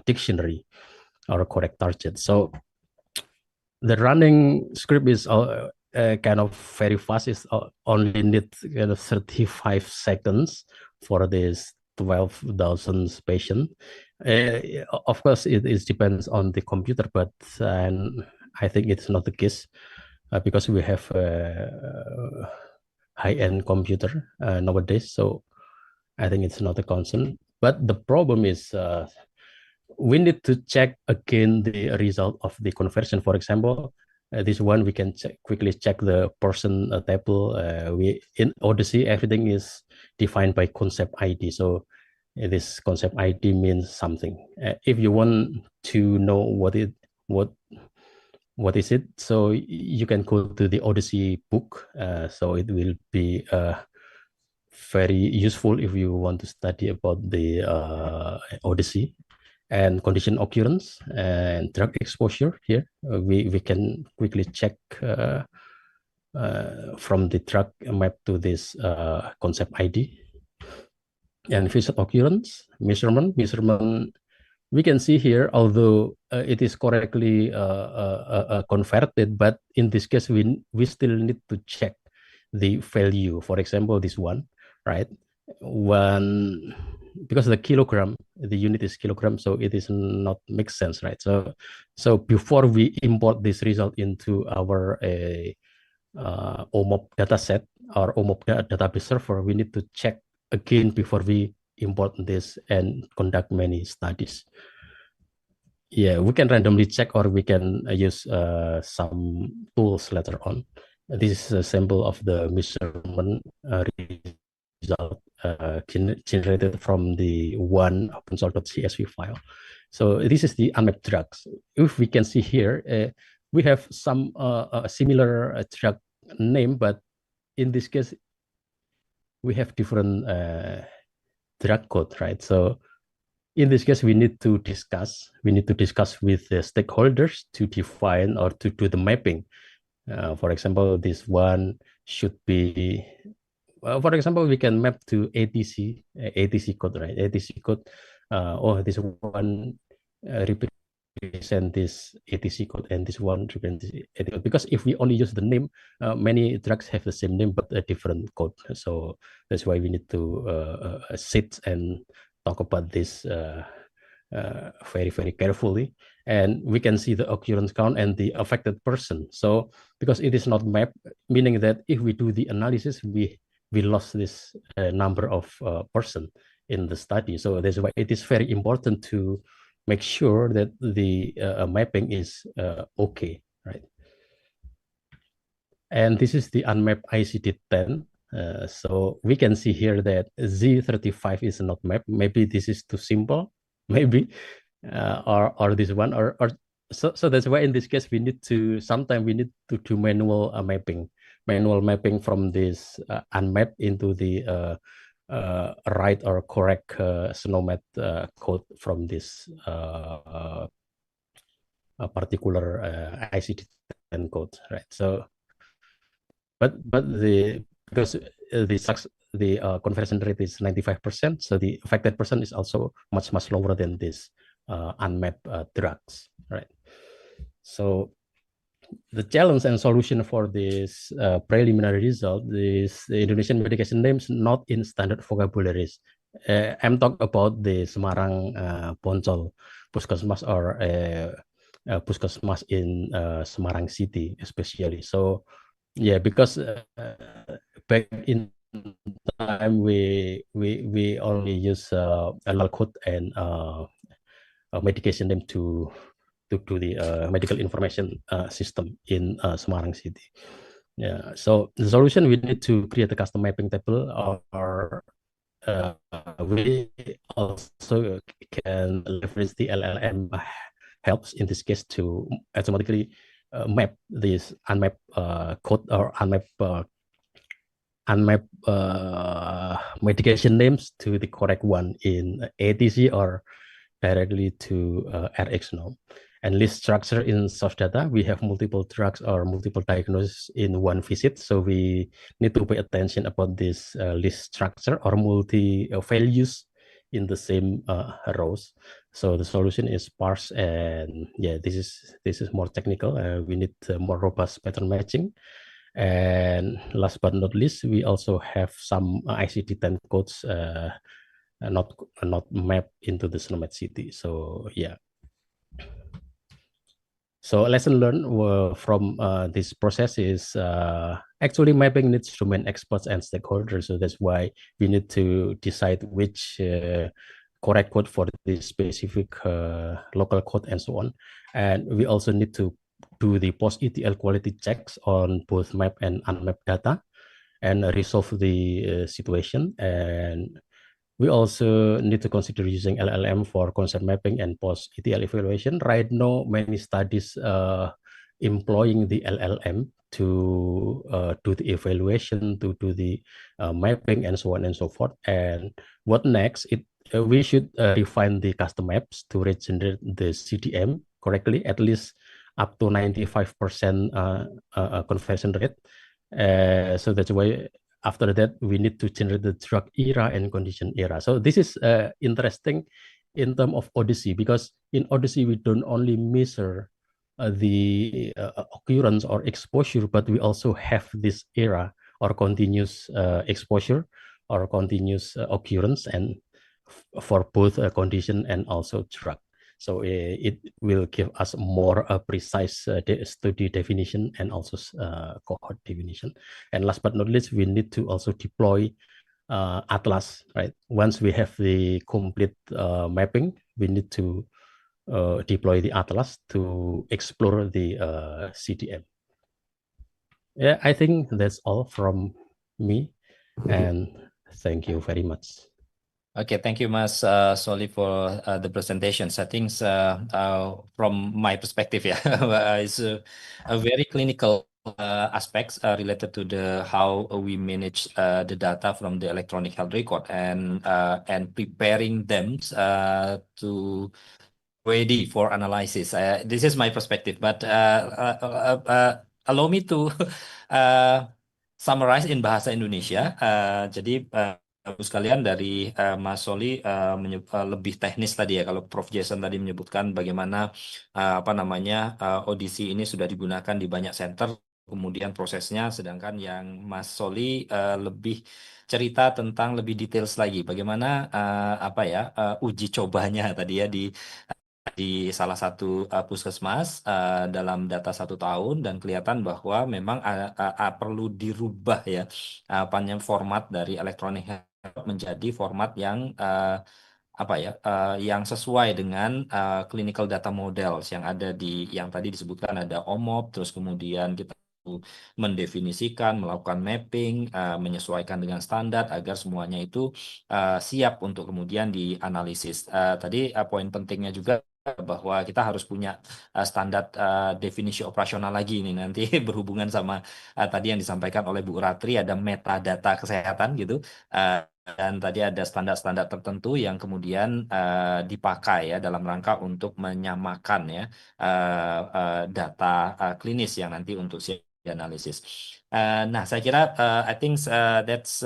dictionary or correct target. So the running script is kind of very fast. It's only need 35 seconds for this 12,000 patient. Of course, it depends on the computer, but I think it's not the case because we have a high-end computer nowadays. So I think it's not a concern. But the problem is we need to check again the result of the conversion. For example, this one we can quickly check the person table. In Odyssey, everything is defined by concept ID. So this concept ID means something. If you want to know what is it, so you can go to the Odyssey book. So it will be very useful if you want to study about the Odyssey. And condition occurrence and drug exposure here, we can quickly check from the drug map to this concept ID. And visit occurrence, measurement, we can see here, although it is correctly converted, but in this case, we still need to check the value. For example, this one, right? Because the kilogram, the unit is kilogram, so it is not make sense, right? So before we import this result into our OMOP dataset or OMOP database server, we need to check again before we import this and conduct many studies. Yeah, we can randomly check, or we can use some tools later on. This is a sample of the measurement result generated from the one OpenSol.csv file. So this is the unmapped drugs. If we can see here, we have some similar drug name, but in this case, we have different drug code, right? So in this case, we need to discuss with the stakeholders to define or to do the mapping. For example, this one should be, for example, we can map to ATC code, right? ATC code, this one represent this ATC code and this one represents ATC code. Because if we only use the name, many drugs have the same name but a different code. So that's why we need to sit and talk about this very, very carefully. And we can see the occurrence count and the affected person. So because it is not mapped, meaning that if we do the analysis, we lost this number of person in the study. So that's why it is very important to make sure that the mapping is okay, right? And this is the unmapped ICD-10. So we can see here that Z35 is not mapped. Maybe this is too simple, maybe, or this one, or so that's why in this case we need to do manual mapping from this unmapped into the right or correct SNOMED code from this particular ICD-10 code, right? So, but because the conversion rate is 95%, so the affected person is also much lower than this unmapped drugs, right? So the challenge and solution for this preliminary result is the Indonesian medication names not in standard vocabularies. I'm talking about the Semarang Poncol Puskesmas or Puskesmas in Semarang City, especially. So yeah, because back in time we only use a LAL code and a medication name to the medical information system in Semarang City. Yeah, so the solution, we need to create a custom mapping table, or we also can leverage the LLM helps in this case to automatically map this unmapped code or unmapped medication names to the correct one in ATC or directly to RxNome. And list structure in source data, we have multiple drugs or multiple diagnoses in one visit. So we need to pay attention about this list structure or multi values in the same rows. So the solution is sparse, and yeah, this is more technical. We need more robust pattern matching. And last but not least, we also have some ICD-10 codes not mapped into the SNOMED city. So yeah. So lesson learned from this process is actually mapping needs domain experts and stakeholders. So that's why we need to decide which correct code for this specific local code and so on. And we also need to do the post-ETL quality checks on both map and unmapped data and resolve the situation. And we also need to consider using LLM for concept mapping and post-ETL evaluation. Right now, many studies employing the LLM to do the evaluation, to do the mapping, and so on and so forth. And what next? We should refine the custom maps to regenerate the CDM correctly, at least up to 95% conversion rate. So that's why after that, we need to generate the drug era and condition era. So this is interesting in terms of Odyssey, because in Odyssey, we don't only measure the occurrence or exposure, but we also have this era or continuous exposure or continuous occurrence, and for both condition and also drug. So it will give us more precise study definition and also cohort definition. And last but not least, we need to also deploy Atlas, right? Once we have the complete mapping, we need to deploy the Atlas to explore the CDM. Yeah, I think that's all from me, and thank you very much. Okay, thank you, Mas Soli, for the presentations. I think from my perspective, yeah, it's a very clinical aspects related to the how we manage the data from the electronic health record and preparing them to ready for analysis. This is my perspective, but allow me to uh, summarize in bahasa Indonesia. Jadi Bapak sekalian dari Mas Soli lebih teknis tadi ya. Kalau Prof Jason tadi menyebutkan bagaimana apa namanya audisi ini sudah digunakan di banyak center, kemudian prosesnya, sedangkan yang Mas Soli lebih cerita tentang lebih details lagi bagaimana apa ya uji cobanya tadi ya di salah satu puskesmas dalam data 1 tahun dan kelihatan bahwa memang perlu dirubah ya format dari elektronik health menjadi format yang apa ya yang sesuai dengan clinical data models yang ada yang tadi disebutkan ada OMOP, terus kemudian kita mendefinisikan, melakukan mapping, menyesuaikan dengan standar agar semuanya itu siap untuk kemudian dianalisis. Tadi poin pentingnya juga bahwa kita harus punya standar definisi operasional lagi nih nanti berhubungan sama tadi yang disampaikan oleh Bu Ratri ada metadata kesehatan gitu. Dan tadi ada standar-standar tertentu yang kemudian dipakai ya dalam rangka untuk menyamakan ya data klinis yang nanti untuk dianalisis. Nah, saya kira I think that's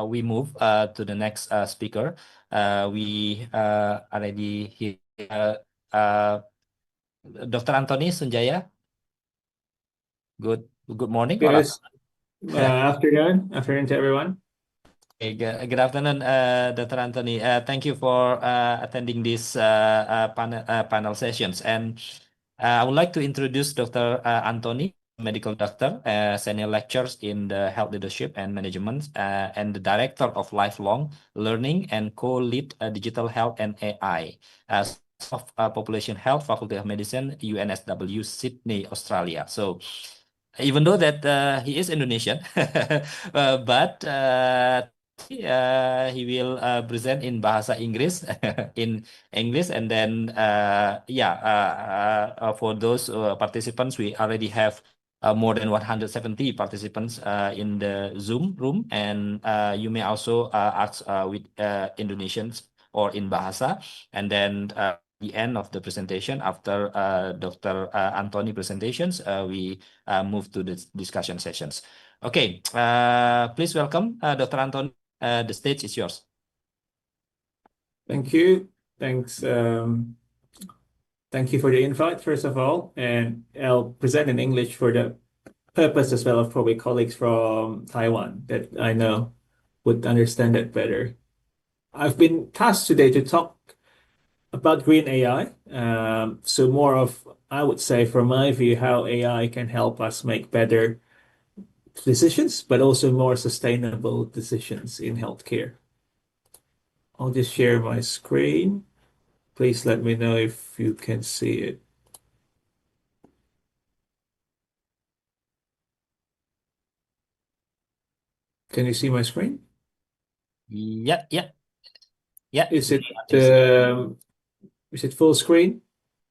we move to the next speaker. We already here. Dr. Anthony Sunjaya. Good morning. Yes. Afternoon to everyone. Okay, good afternoon, Dr. Anthony. Thank you for attending this panel sessions. And I would like to introduce Dr. Anthony, medical doctor, senior lectures in the health leadership and management, and the director of lifelong learning and co-lead digital health and AI of population health, Faculty of Medicine, UNSW, Sydney, Australia. So even though that he is Indonesian, but he will present in bahasa Inggris in English, and then for those participants, we already have more than 170 participants in the Zoom room, and you may also ask with Indonesians or in bahasa, and then the end of the presentation after Dr. Anthony presentations, we move to the discussion sessions. Okay, please welcome Dr. Anthony. The stage is yours. Thank you. Thanks. Thank you for the invite, first of all. And I'll present in English for the purpose as well of probably colleagues from Taiwan that I know would understand it better. I've been tasked today to talk about green AI. So more of, I would say, from my view, how AI can help us make better decisions, but also more sustainable decisions in healthcare. I'll just share my screen. Please let me know if you can see it. Can you see my screen? Yeah. Is it full screen?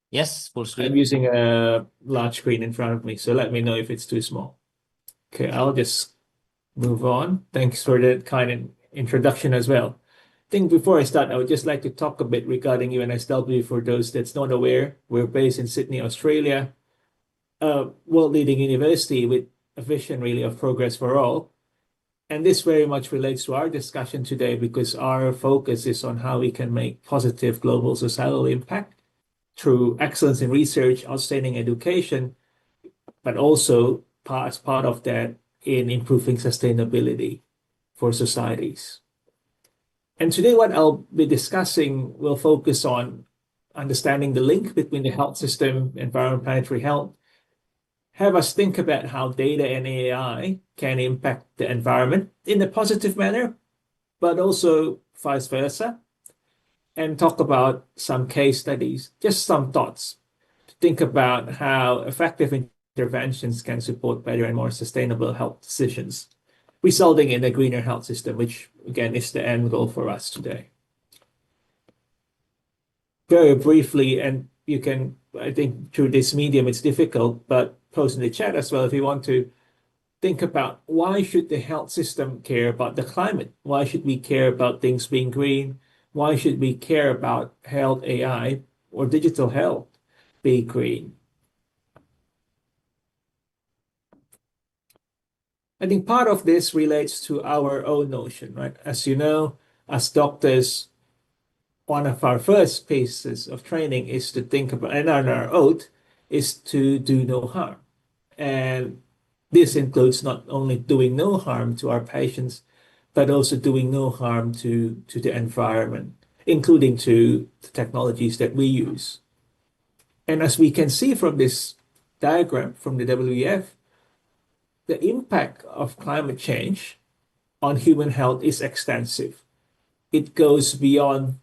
Yes, full screen. I'm using a large screen in front of me, so let me know if it's too small. Okay, I'll just move on. Thanks for that kind introduction as well. I think before I start, I would just like to talk a bit regarding UNSW for those that's not aware. We're based in Sydney, Australia, a world-leading university with a vision really of progress for all. And this very much relates to our discussion today because our focus is on how we can make positive global societal impact through excellence in research, outstanding education, but also as part of that in improving sustainability for societies. And today what I'll be discussing will focus on understanding the link between the health system, environment, planetary health, have us think about how data and AI can impact the environment in a positive manner, but also vice versa, and talk about some case studies, just some thoughts to think about how effective interventions can support better and more sustainable health decisions, resulting in a greener health system, which again is the end goal for us today. Very briefly, and you can, I think through this medium it's difficult, but post in the chat as well if you want to think about why should the health system care about the climate? Why should we care about things being green? Why should we care about health AI or digital health being green? I think part of this relates to our own notion, right? As you know, as doctors, one of our first pieces of training is to think about, and on our oath, is to do no harm. And this includes not only doing no harm to our patients, but also doing no harm to the environment, including to the technologies that we use. And as we can see from this diagram from the WEF, the impact of climate change on human health is extensive. It goes beyond,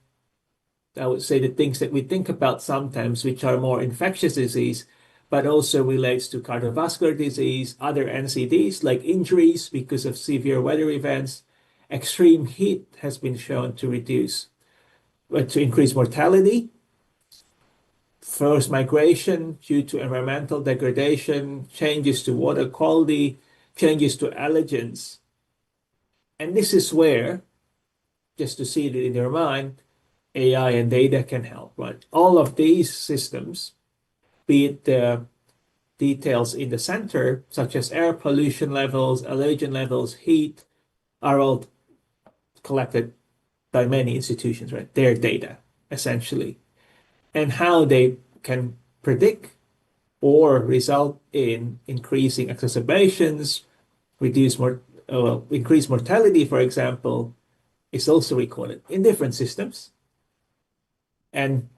I would say, the things that we think about sometimes, which are more infectious disease, but also relates to cardiovascular disease, other NCDs like injuries because of severe weather events. Extreme heat has been shown to increase mortality, forced migration due to environmental degradation, changes to water quality, changes to allergens. And this is where, just to see it in your mind, AI and data can help, right? All of these systems, be it the details in the center, such as air pollution levels, allergen levels, heat, are all collected by many institutions, right? Their data, essentially. And how they can predict or result in increasing exacerbations, increase mortality, for example, is also recorded in different systems. And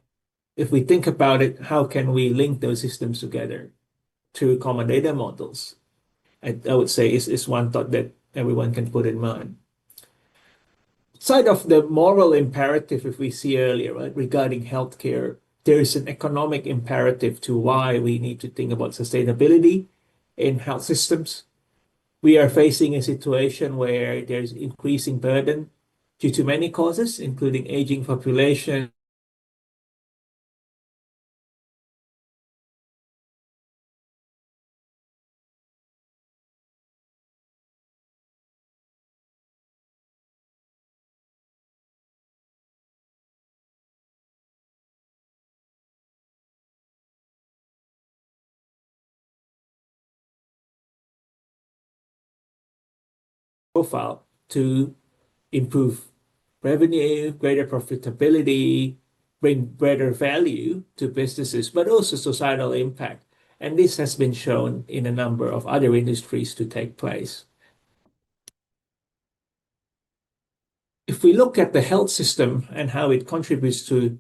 if we think about it, how can we link those systems together to common data models? I would say is one thought that everyone can put in mind. Side of the moral imperative, if we see earlier, right, regarding healthcare, there is an economic imperative to why we need to think about sustainability in health systems. We are facing a situation where there's increasing burden due to many causes, including aging population, profile to improve revenue, greater profitability, bring greater value to businesses, but also societal impact. And this has been shown in a number of other industries to take place. If we look at the health system and how it contributes to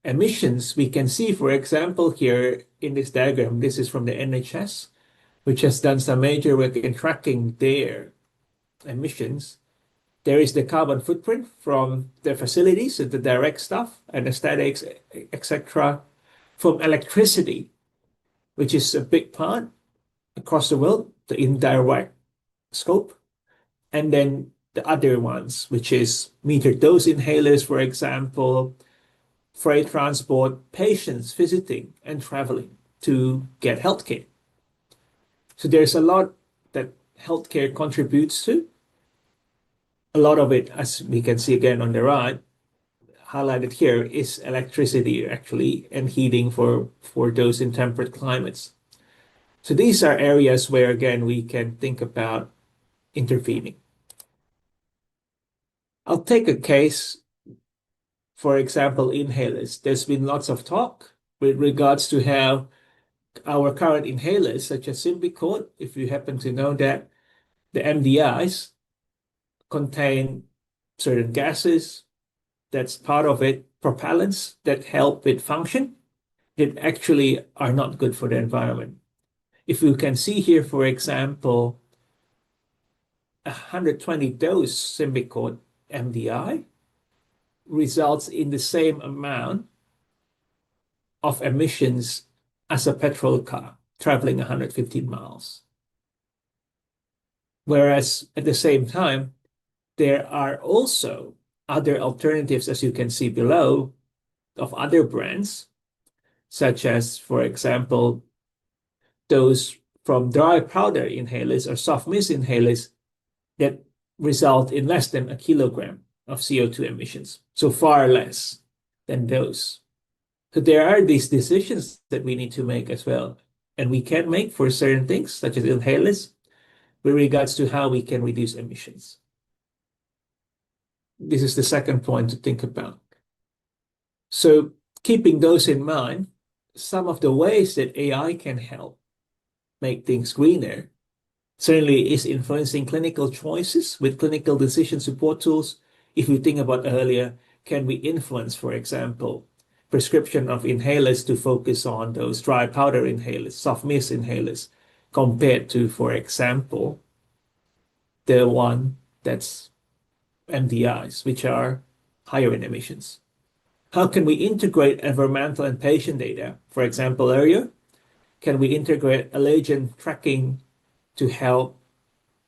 emissions, we can see, for example, here in this diagram, this is from the NHS, which has done some major work in tracking their emissions. There is the carbon footprint from the facilities, so the direct stuff, anesthetics, etc., from electricity, which is a big part across the world, the indirect scope, and then the other ones, which is metered dose inhalers, for example, freight transport, patients visiting and traveling to get healthcare. So there's a lot that healthcare contributes to. A lot of it, as we can see again on the right, highlighted here, is electricity actually and heating for those in temperate climates. So these are areas where, again, we can think about intervening. I'll take a case, for example, inhalers. There's been lots of talk with regards to how our current inhalers, such as Symbicort, if you happen to know that, the MDIs contain certain gases, that's part of it, propellants that help it function, that actually are not good for the environment. If you can see here, for example, 120 dose Symbicort MDI results in the same amount of emissions as a petrol car. traveling 115 miles. Whereas at the same time, there are also other alternatives, as you can see below, of other brands, such as, for example, those from dry powder inhalers or soft mist inhalers that result in less than a kilogram of CO2 emissions, so far less than those. So there are these decisions that we need to make as well, and we can make for certain things, such as inhalers, with regards to how we can reduce emissions. This is the second point to think about. So keeping those in mind, some of the ways that AI can help make things greener certainly is influencing clinical choices with clinical decision support tools. If you think about earlier, can we influence, for example, prescription of inhalers to focus on those dry powder inhalers, soft mist inhalers, compared to, for example, the one that's MDIs, which are higher in emissions. How can we integrate environmental and patient data? For example, earlier, can we integrate allergen tracking to help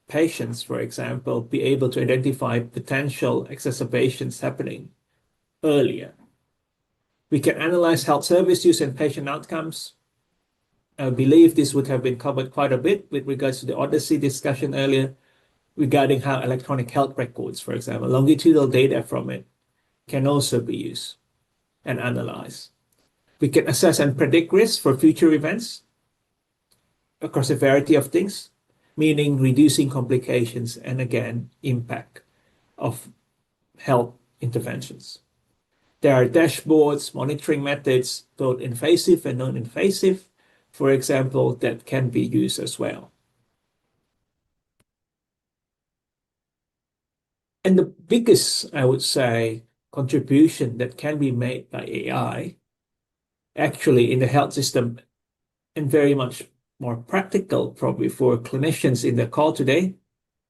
patients, for example, be able to identify potential exacerbations happening earlier? We can analyze health service use and patient outcomes. I believe this would have been covered quite a bit with regards to the Odyssey discussion earlier regarding how electronic health records, for example, longitudinal data from it can also be used and analyzed. We can assess and predict risks for future events across a variety of things, meaning reducing complications and, again, impact of health interventions. There are dashboards, monitoring methods, both invasive and non-invasive, for example, that can be used as well. And the biggest, I would say, contribution that can be made by AI actually in the health system, and very much more practical probably for clinicians in the call today.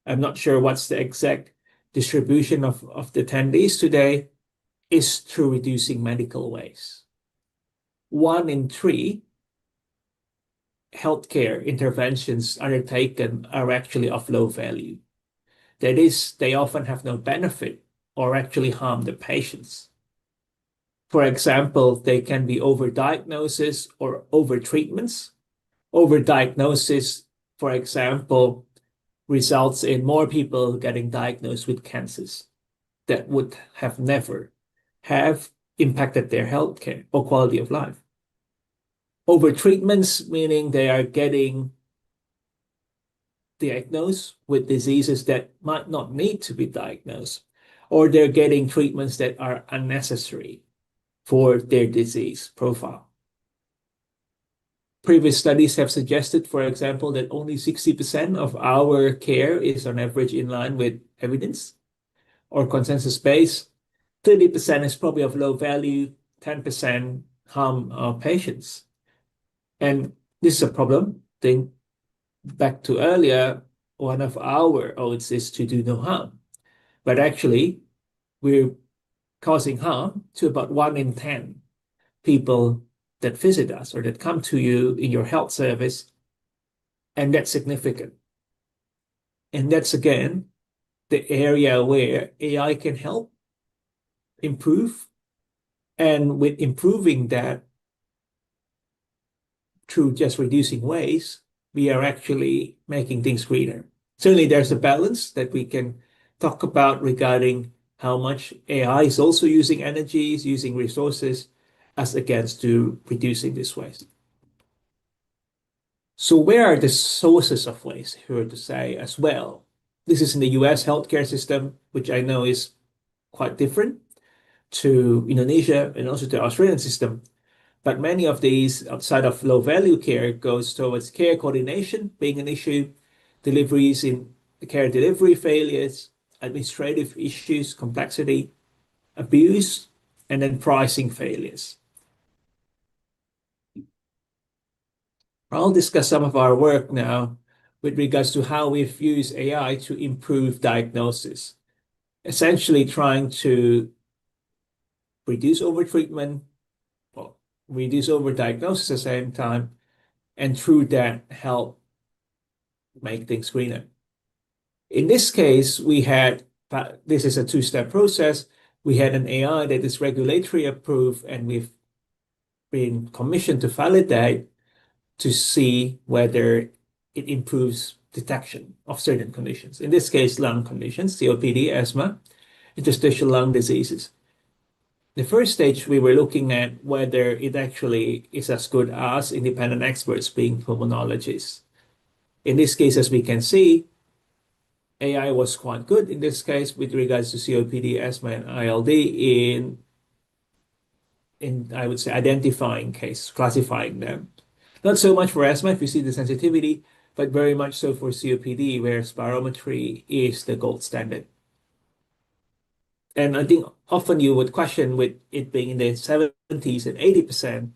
I'm not sure what's the exact distribution of the attendees today, is through reducing medical waste. 1 in 3 healthcare interventions undertaken are actually of low value. That is, they often have no benefit or actually harm the patients. For example, they can be overdiagnosis or overtreatments. Overdiagnosis, for example, results in more people getting diagnosed with cancers that would have never have impacted their healthcare or quality of life. Overtreatments, meaning they are getting diagnosed with diseases that might not need to be diagnosed, or they're getting treatments that are unnecessary for their disease profile. Previous studies have suggested, for example, that only 60% of our care is on average in line with evidence or consensus-based. 30% is probably of low value, 10% harm our patients. And this is a problem. Think back to earlier, one of our oaths is to do no harm. But actually, we're causing harm to about 1 in 10 people that visit us or that come to you in your health service. And that's significant. And that's, again, the area where AI can help improve. And with improving that through just reducing waste, we are actually making things greener. Certainly, there's a balance that we can talk about regarding how much AI is also using energy, is using resources, as against to reducing this waste. So where are the sources of waste, here to say as well? This is in the US healthcare system, which I know is quite different to Indonesia and also to the Australian system. But many of these outside of low value care goes towards care coordination being an issue, deliveries in care delivery failures, administrative issues, complexity, abuse, and then pricing failures. I'll discuss some of our work now with regards to how we've used AI to improve diagnosis, essentially trying to reduce overtreatment, reduce overdiagnosis at the same time, and through that help make things greener. In this case, this is a two-step process. We had an AI that is regulatory approved, and we've been commissioned to validate to see whether it improves detection of certain conditions. In this case, lung conditions, COPD, asthma, interstitial lung diseases. The first stage, we were looking at whether it actually is as good as independent experts being pulmonologists. In this case, as we can see, AI was quite good in this case with regards to COPD, asthma, and ILD in I would say, identifying cases, classifying them. Not so much for asthma if you see the sensitivity, but very much so for COPD, where spirometry is the gold standard. And I think often you would question with it being in the 70s and 80%,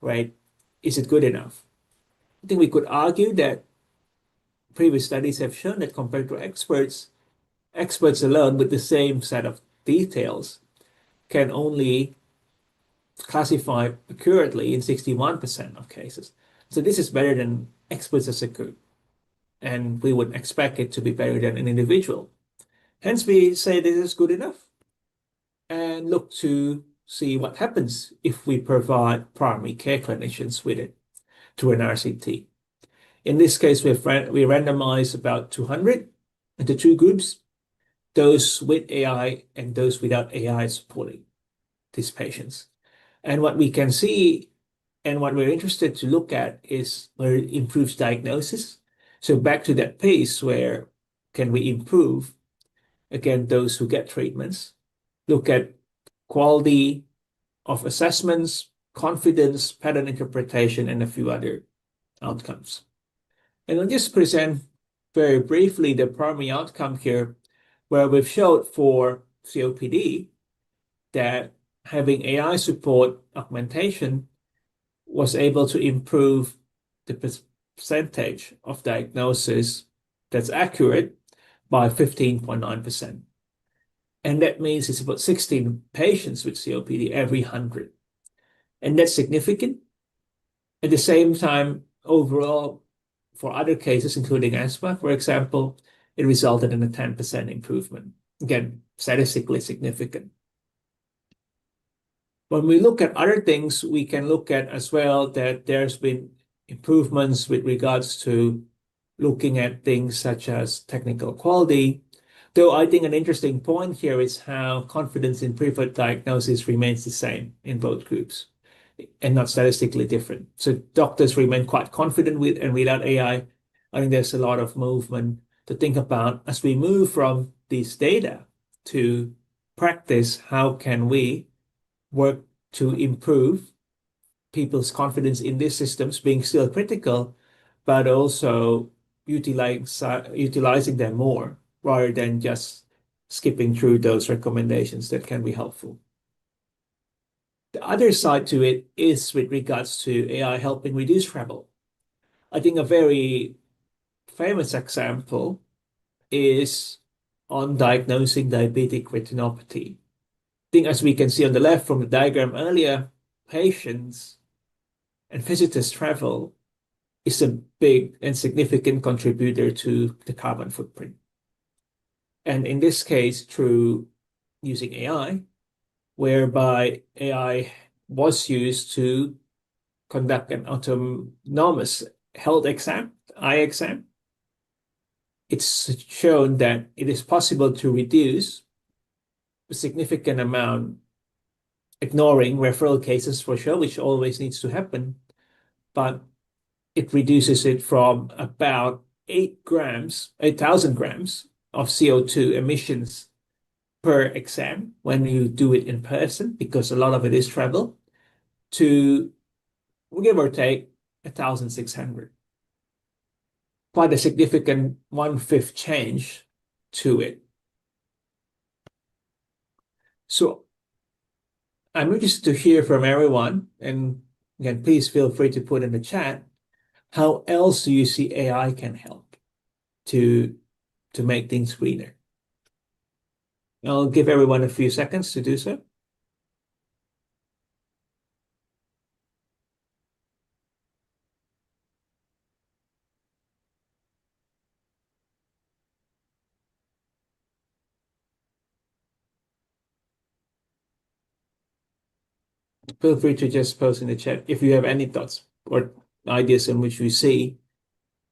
right? Is it good enough? I think we could argue that previous studies have shown that compared to experts alone with the same set of details can only classify accurately in 61% of cases. So this is better than experts as a group. And we would expect it to be better than an individual. Hence, we say this is good enough and look to see what happens if we provide primary care clinicians with it through an RCT. In this case, we randomized about 200 into two groups, those with AI and those without AI supporting these patients. And what we can see and what we're interested to look at is where it improves diagnosis. So back to that piece where can we improve, again, those who get treatments, look at quality of assessments, confidence, pattern interpretation, and a few other outcomes. And I'll just present very briefly the primary outcome here, where we've showed for COPD that having AI support augmentation was able to improve the percentage of diagnosis that's accurate by 15.9%. And that means it's about 16 patients with COPD every 100. And that's significant. At the same time, overall, for other cases, including asthma, for example, it resulted in a 10% improvement. Again, statistically significant. When we look at other things, we can look at as well that there's been improvements with regards to looking at things such as technical quality. Though I think an interesting point here is how confidence in preferred diagnosis remains the same in both groups and not statistically different. So doctors remain quite confident with and without AI. I think there's a lot of movement to think about as we move from these data to practice. How can we work to improve people's confidence in these systems being still critical, but also utilizing them more rather than just skipping through those recommendations that can be helpful. The other side to it is with regards to AI helping reduce travel. I think a very famous example is on diagnosing diabetic retinopathy. I think as we can see on the left from the diagram earlier, patients and visitors' travel is a big and significant contributor to the carbon footprint. And in this case, through using AI, whereby AI was used to conduct an autonomous health exam, eye exam, it's shown that it is possible to reduce a significant amount, ignoring referral cases for sure, which always needs to happen, but it reduces it from about 8,000 grams of CO2 emissions per exam when you do it in person, because a lot of it is travel, to give or take 1,600. Quite a significant 1/5 change to it. So I'm interested to hear from everyone, and again, please feel free to put in the chat, how else do you see AI can help to make things greener? I'll give everyone a few seconds to do so. feel free to just post in the chat if you have any thoughts or ideas in which you see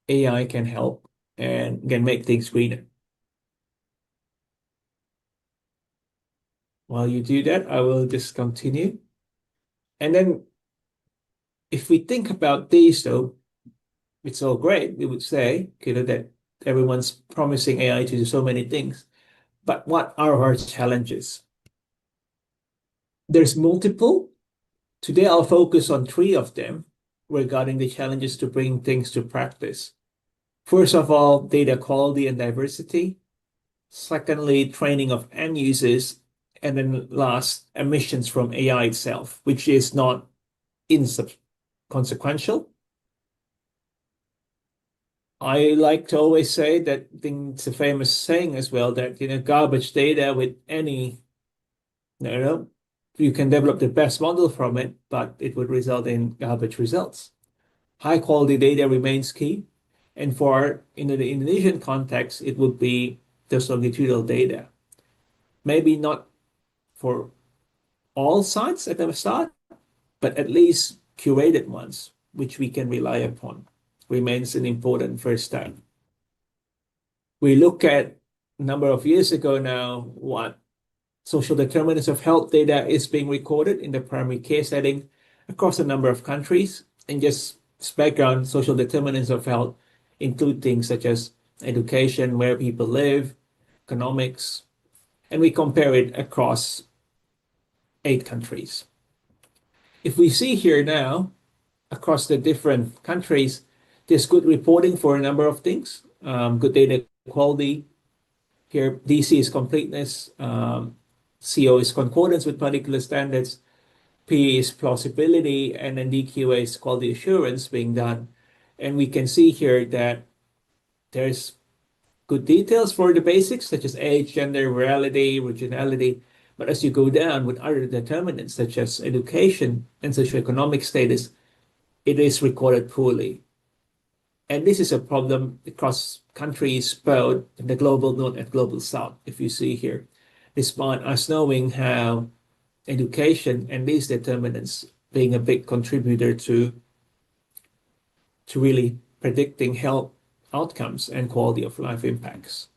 AI can help and can make things greener. While you do that, I will just continue. And then if we think about these, though, it's all great. We would say, that everyone's promising AI to do so many things. But what are our challenges? There's multiple. Today, I'll focus on 3 of them regarding the challenges to bring things to practice. First of all, data quality and diversity. Secondly, training of end users. And then last, emissions from AI itself, which is not inconsequential. I like to always say that it's a famous saying as well that garbage data with any you can develop the best model from it, but it would result in garbage results. High quality data remains key, and for in the Indonesian context, it would be those longitudinal data. Maybe not for all sites at the start, but at least curated ones, which we can rely upon, remains an important first step. We look at a number of years ago now what social determinants of health data is being recorded in the primary care setting across a number of countries. And just background, social determinants of health include things such as education, where people live, economics, and we compare it across 8 countries. If we see here now, across the different countries, there's good reporting for a number of things. Good data quality. Here, DC is completeness. CO is concordance with particular standards. P is plausibility. And then DQA is quality assurance being done. And we can see here that there's good details for the basics, such as age, gender, virality, regionality. But as you go down with other determinants, such as education and socioeconomic status, it is recorded poorly. And this is a problem across countries, both in the global north and global south, if you see here, despite us knowing how education and these determinants being a big contributor to really predicting health outcomes and quality of life impacts.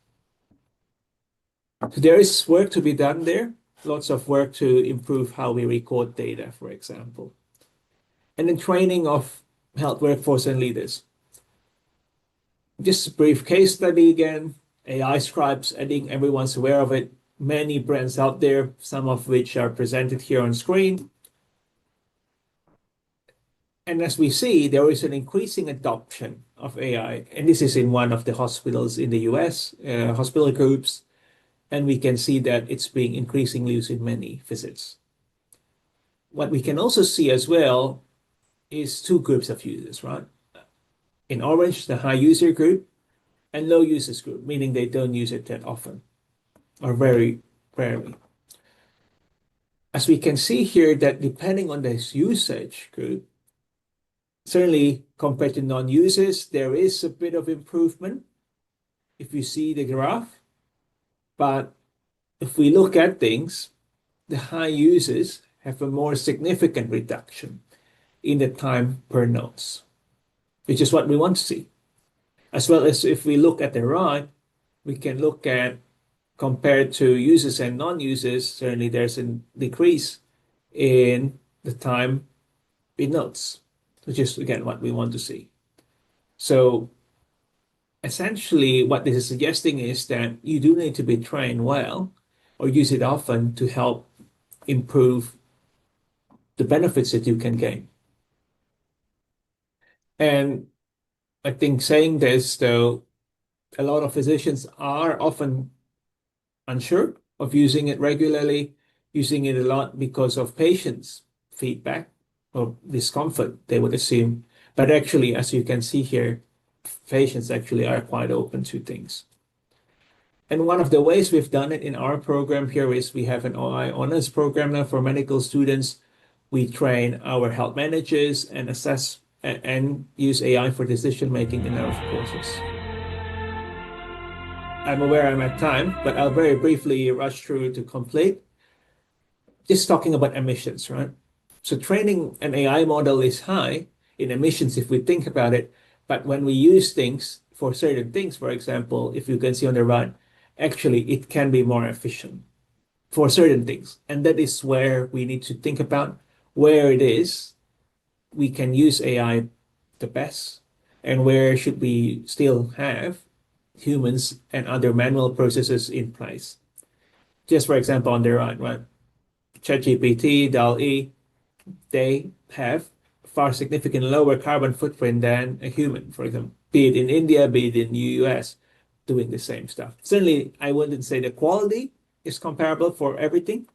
So there is work to be done there, lots of work to improve how we record data, for example. And then training of health workforce and leaders. Just a brief case study again, AI scribes, I think everyone's aware of it. Many brands out there, some of which are presented here on screen. And as we see, there is an increasing adoption of AI. And this is in one of the hospitals in the US, hospital groups. And we can see that it's being increasingly used in many visits. What we can also see as well is 2 groups of users, right? In orange, the high user group, and low users group, meaning they don't use it that often or very rarely. As we can see here that depending on this usage group, certainly compared to non-users, there is a bit of improvement if you see the graph. But if we look at things, the high users have a more significant reduction in the time per notes, which is what we want to see. As well as if we look at the right, we can look at compared to users and non-users, certainly there's a decrease in the time in notes, which is again what we want to see. So essentially what this is suggesting is that you do need to be trained well or use it often to help improve the benefits that you can gain. And I think saying this, though, a lot of physicians are often unsure of using it regularly, using it a lot because of patients' feedback or discomfort, they would assume. But actually, as you can see here, patients actually are quite open to things. And one of the ways we've done it in our program here is we have an OI honors program now for medical students. We train our health managers and assess and use AI for decision making in our courses. I'm aware I'm at time, but I'll very briefly rush through to complete. Just talking about emissions, right? So training an AI model is high in emissions if we think about it, but when we use things for certain things, for example, if you can see on the right, actually it can be more efficient for certain things. And that is where we need to think about where it is we can use AI the best and where should we still have humans and other manual processes in place. Just for example, on the right, ChatGPT, DAL-E, they have far significant lower carbon footprint than a human, for example, be it in India, be it in the US, doing the same stuff. Certainly, I wouldn't say the quality is comparable for everything,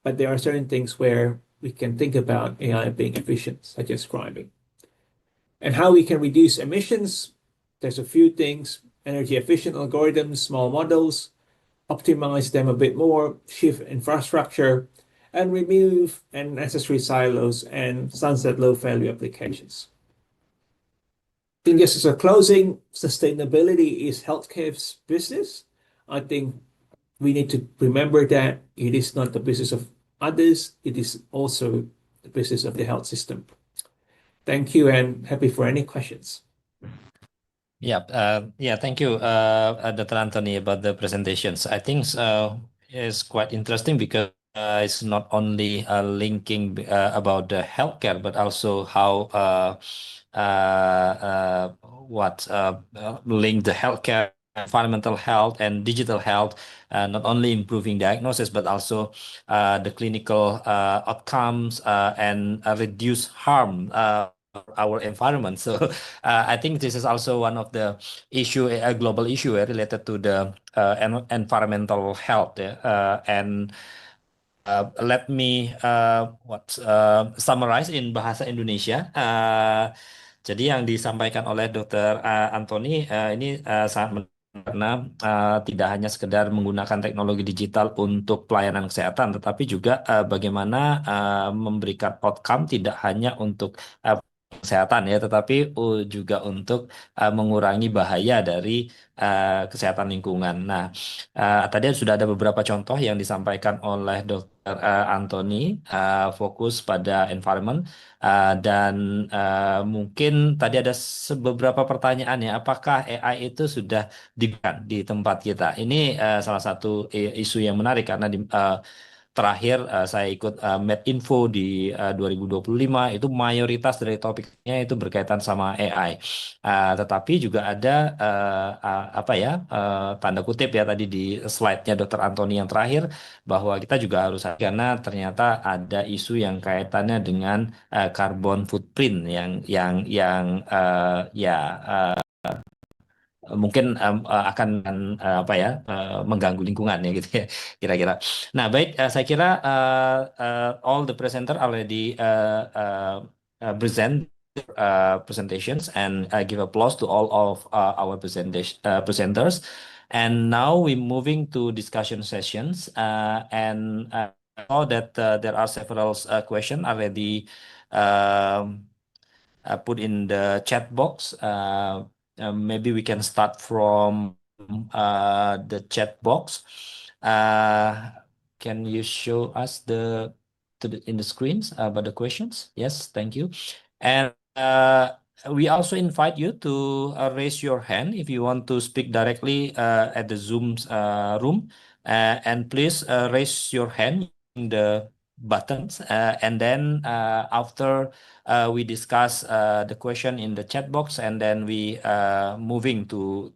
but there are certain things where we can think about AI being efficient, such as scribing. And how we can reduce emissions, there's a few things: energy efficient algorithms, small models, optimize them a bit more, shift infrastructure, and remove unnecessary silos and sunset low value applications. I think just as a closing, sustainability is healthcare's business. I think we need to remember that it is not the business of others, it is also the business of the health system. Thank you and happy for any questions. Yeah, thank you, Dr. Anthony, about the presentations. I think it's quite interesting because it's not only linking about the healthcare, but also how link the healthcare, environmental health, and digital health, not only improving diagnosis, but also the clinical outcomes and reduce harm. Our environment. So I think this is also one of the issue, a global issue related to the environmental health. And let me summarize in bahasa Indonesia. Jadi yang disampaikan oleh Dr. Anthony ini sangat menarik karena tidak hanya sekedar menggunakan teknologi digital untuk pelayanan kesehatan, tetapi juga bagaimana memberikan outcome tidak hanya untuk kesehatan ya, tetapi juga untuk mengurangi bahaya dari kesehatan lingkungan. Nah, tadi sudah ada beberapa contoh yang disampaikan oleh Dr. Anthony, fokus pada environment, dan mungkin tadi ada beberapa pertanyaan ya, apakah AI itu sudah digunakan di tempat kita? Ini salah satu isu yang menarik karena terakhir saya ikut MedInfo di 2025, itu mayoritas dari topiknya itu berkaitan sama AI. Tetapi juga ada tanda kutip ya tadi di slide-nya Dr. Anthony yang terakhir, bahwa kita juga harus karena ternyata ada isu yang kaitannya dengan carbon footprint yang mungkin akan mengganggu lingkungan ya gitu ya kira-kira. Nah baik, saya kira all the presenter already present presentations, and give applause to all of our presenters. And now we're moving to discussion sessions, and I know that there are several questions already put in the chat box. Maybe we can start from the chat box. Can you show us in the screens about the questions? Yes, thank you. And we also invite you to raise your hand if you want to speak directly at the Zoom room. And please raise your hand in the buttons, and then after we discuss the question in the chat box, and then we moving to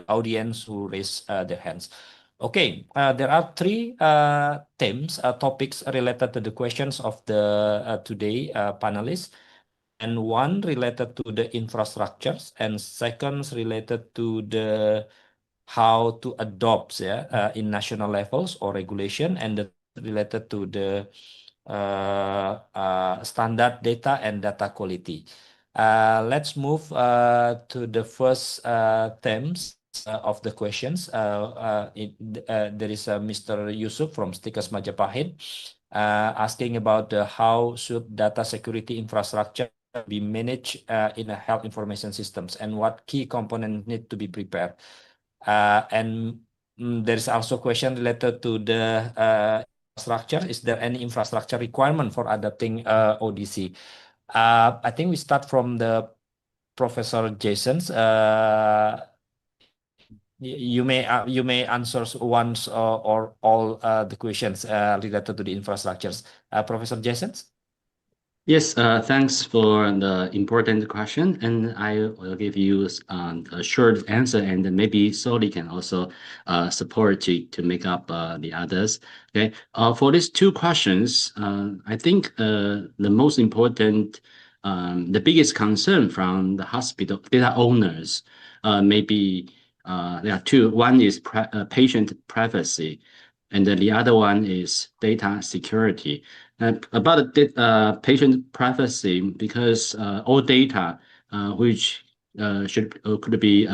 audience who raise their hands. Okay, there are three topics related to the questions of the today panelists, and one related to the infrastructures, and second related to the how to adopt in national levels or regulation, and the related to the standard data and data quality. Let's move to the first themes of the questions. There is Mr. Yusuf from Stikas Majapahit asking about how should data security infrastructure be managed in a health information systems, and what key components need to be prepared. And there is also a question related to the infrastructure. Is there any infrastructure requirement for adopting ODC? I think we start from the Professor Jason's. You may answer once or all the questions related to the infrastructures. Professor Jason's? Yes, thanks for the important question, and I will give you a short answer, and then maybe Soli can also support to make up the others. Okay, for these two questions, I think the most important, the biggest concern from the hospital data owners, maybe there are two. One is patient privacy, and then the other one is data security. About patient privacy, because all data which could be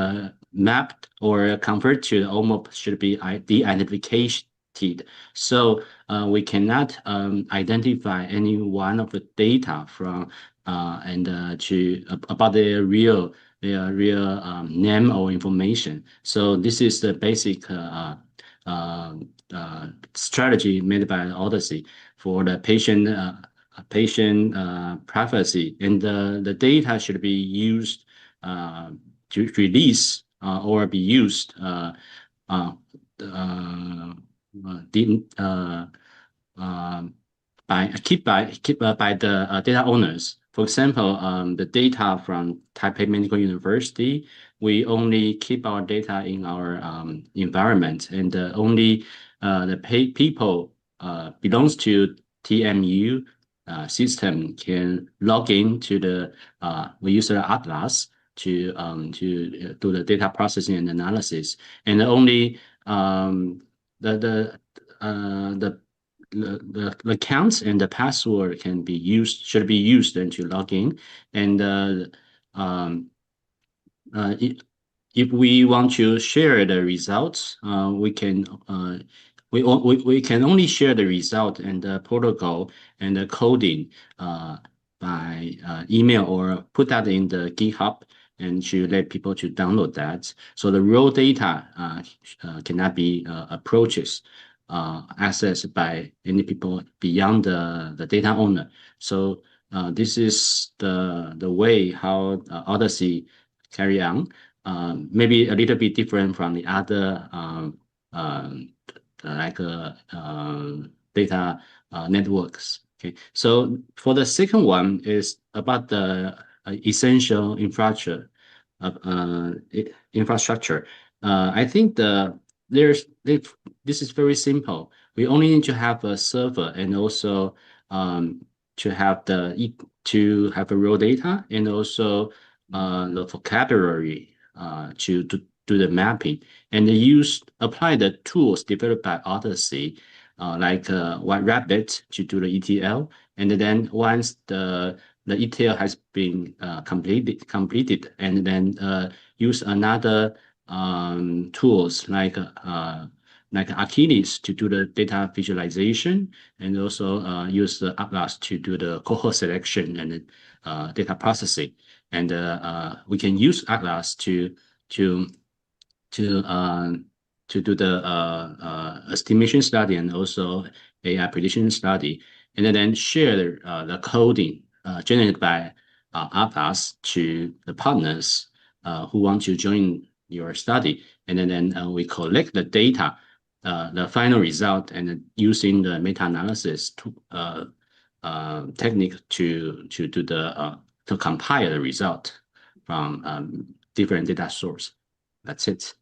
mapped or converted to OMOP should be de-identified. So we cannot identify any one of the data from about their real name or information. So this is the basic strategy made by Odyssey for the patient privacy, and the data should be used to release or be used by the data owners. For example, the data from Taipei Medical University, we only keep our data in our environment, and only the people belongs to TMU system can log in to the we use the Atlas to do the data processing and analysis, and only the accounts and the password should be used and to log in, and if we want to share the results, we can only share the result and the protocol and the coding by email or put that in the GitHub and to let people to download that. So the raw data cannot be accessed by any people beyond the data owner. So this is the way how Odyssey carry on. Maybe a little bit different from the other data networks. Okay, so for the second one is about the essential infrastructure. I think this is very simple. We only need to have a server and also to have a raw data and also the vocabulary to do the mapping, and apply the tools developed by Odyssey, like White Rabbit to do the ETL, and then once the ETL has been completed, and then use another tools like Achilles to do the data visualization, and also use the Atlas to do the cohort selection and data processing. And we can use Atlas to do the estimation study and also AI prediction study, and then share the coding generated by Atlas to the partners who want to join your study, and then we collect the data, the final result, and using the meta-analysis technique to compile the result from different data source. That's it.